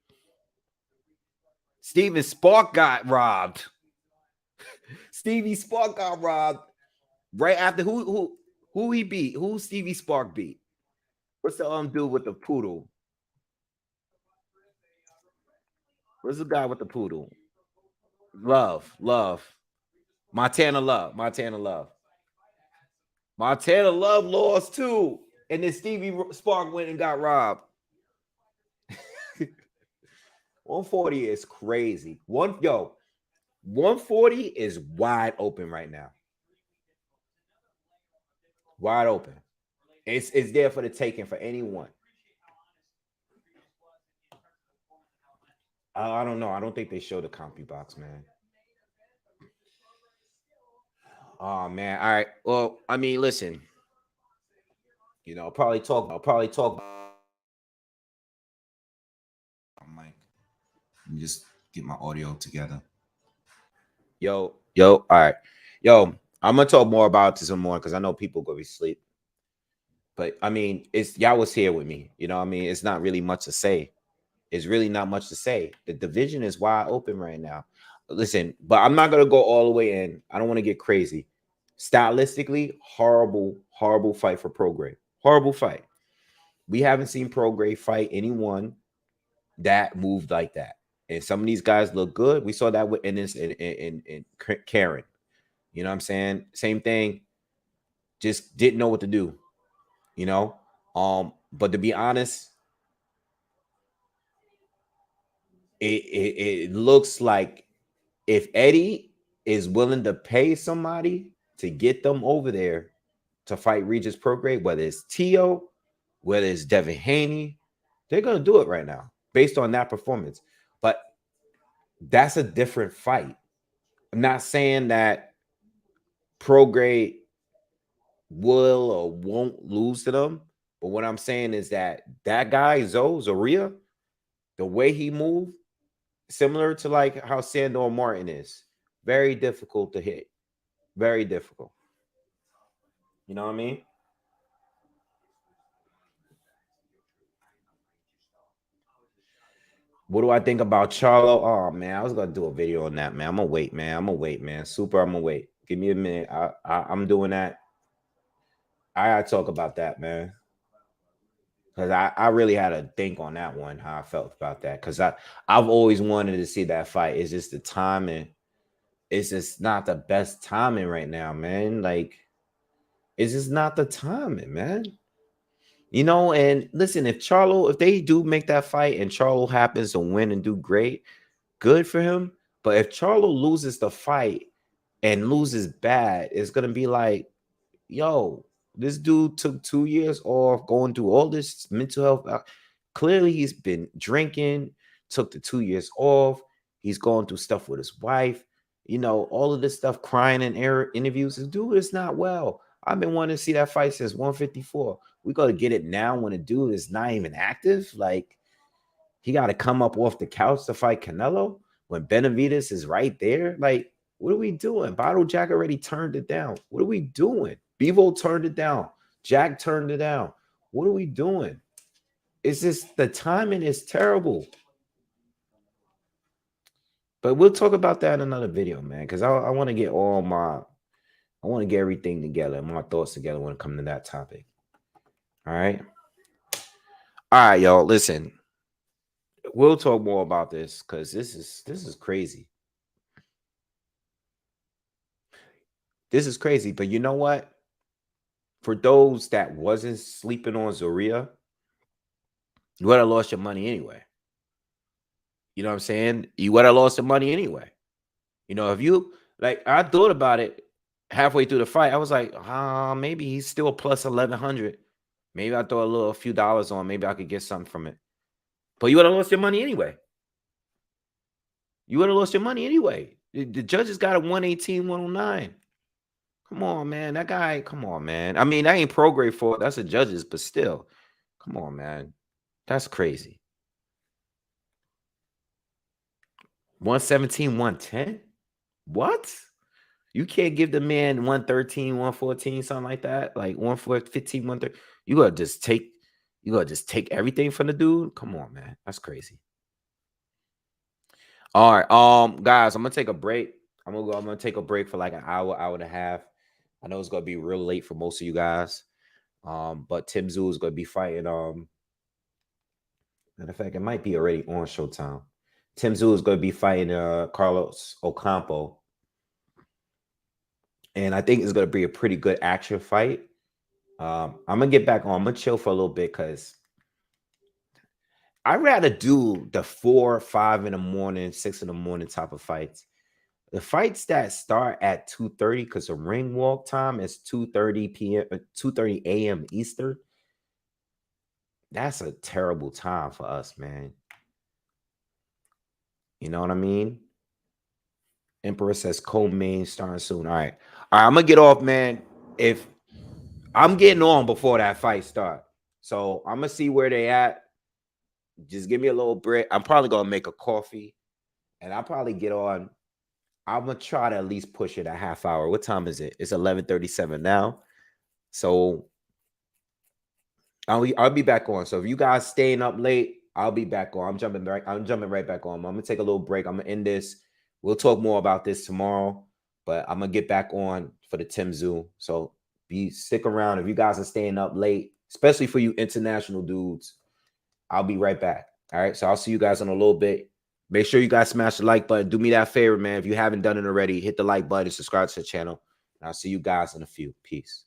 Steven Spark got robbed. Stevie Spark got robbed right after who he beat? Who Stevie Spark beat? What's the dude with the poodle? What's the guy with the poodle? Love. Montana Love. Montana Love lost too. And then Stevie Spark went and got robbed. 140 is crazy. 140 is wide open right now. Wide open. It's there for the taking for anyone. I don't know. I don't think they show the CompuBox, man. Oh man. All right. Well, I mean, listen. I'll probably talk. Mike. Let me just get my audio together. Yo. All right. Yo, I'm gonna talk more about this some more because I know people go to sleep. But I mean, y'all was here with me. I mean, it's not really much to say. It's really not much to say. The division is wide open right now. Listen, but I'm not gonna go all the way in. I don't want to get crazy. Stylistically, horrible fight for Prograis. Horrible fight. We haven't seen Prograis fight anyone that moved like that. And some of these guys look good. We saw that with Ennis and Karen. You know what I'm saying? Same thing. Just didn't know what to do. But to be honest, it looks like if Eddie is willing to pay somebody to get them over there to fight Regis Prograis, whether it's Tio, whether it's Devin Haney, they're gonna do it right now based on that performance. But that's a different fight. I'm not saying that Prograis will or won't lose to them, but what I'm saying is that guy Zorrilla, the way he moved, similar to like how Sandor Martin is, very difficult to hit, very difficult. You know what I mean? What do I think about Charlo? Oh man, I was gonna do a video on that, man. I'm gonna wait, man. Super, I'm gonna wait. Give me a minute. I'm doing that. I gotta talk about that, man. Because I really had to think on that one, how I felt about that. Because I've always wanted to see that fight. It's just the timing. It's just not the best timing right now, man. Like, it's just not the timing, man. You know, and listen, if they do make that fight and Charlo happens to win and do great, good for him. But if Charlo loses the fight and loses bad, it's gonna be like, yo, this dude took 2 years off, going through all this mental health. Clearly, he's been drinking, took the 2 years off. He's going through stuff with his wife, you know, all of this stuff, crying in interviews. This dude is not well. I've been wanting to see that fight since 154. We got to get it now when a dude is not even active. Like, he got to come up off the couch to fight Canelo when Benavidez is right there. Like, what are we doing? Bottle Jack already turned it down. What are we doing? Bevo turned it down. Jack turned it down. What are we doing? It's just the timing is terrible. But we'll talk about that in another video, man, because I want to get I want to get everything together, my thoughts together when it comes to that topic. All right. All right, y'all. Listen, we'll talk more about this because this is crazy. This is crazy. But you know what? For those that wasn't sleeping on Zorrilla, you would have lost your money anyway. You know what I'm saying? You would have lost the money anyway. You know, if you like, I thought about it halfway through the fight. I was like, maybe he's still plus 1,100. Maybe I throw a few dollars on. Maybe I could get something from it. But you would have lost your money anyway. You would have lost your money anyway. The judges got a 118, 109. Come on, man. That guy, come on, man. I mean, that ain't Prograis fault. That's the judges, but still. Come on, man. That's crazy. 117, 110? What? You can't give the man 113, 114, something like that. Like 115, 130. You gotta just take everything from the dude. Come on, man. That's crazy. All right. Guys, I'm gonna take a break. I'm gonna take a break for like an hour, hour and a half. I know it's gonna be real late for most of you guys. But Tim Tszyu is gonna be fighting. Matter of fact, it might be already on Showtime. Tim Tszyu is gonna be fighting Carlos Ocampo. And I think it's gonna be a pretty good action fight. I'm gonna get back on. I'm gonna chill for a little bit because I'd rather do the 4, 5 in the morning, 6 in the morning type of fights. The fights that start at 2:30, because the ring walk time is 2:30 p.m. 2:30 a.m. Eastern. That's a terrible time for us, man. You know what I mean? Emperor says co-main starting soon. All right. I'm gonna get off, man. If I'm getting on before that fight start, so I'm gonna see where they at. Just give me a little break. I'm probably gonna make a coffee, and I'll probably get on. I'm gonna try to at least push it a half hour. What time is it? It's 11:37 now. So I'll be back on. So if you guys staying up late, I'll be back on. I'm jumping right back on. I'm gonna take a little break. I'm gonna end this. We'll talk more about this tomorrow, but I'm gonna get back on for the Tim Tszyu. So stick around if you guys are staying up late, especially for you international dudes. I'll be right back. All right. So I'll see you guys in a little bit. Make sure you guys smash the like button. Do me that favor, man. If you haven't done it already, hit the like button, subscribe to the channel. And I'll see you guys in a few. Peace.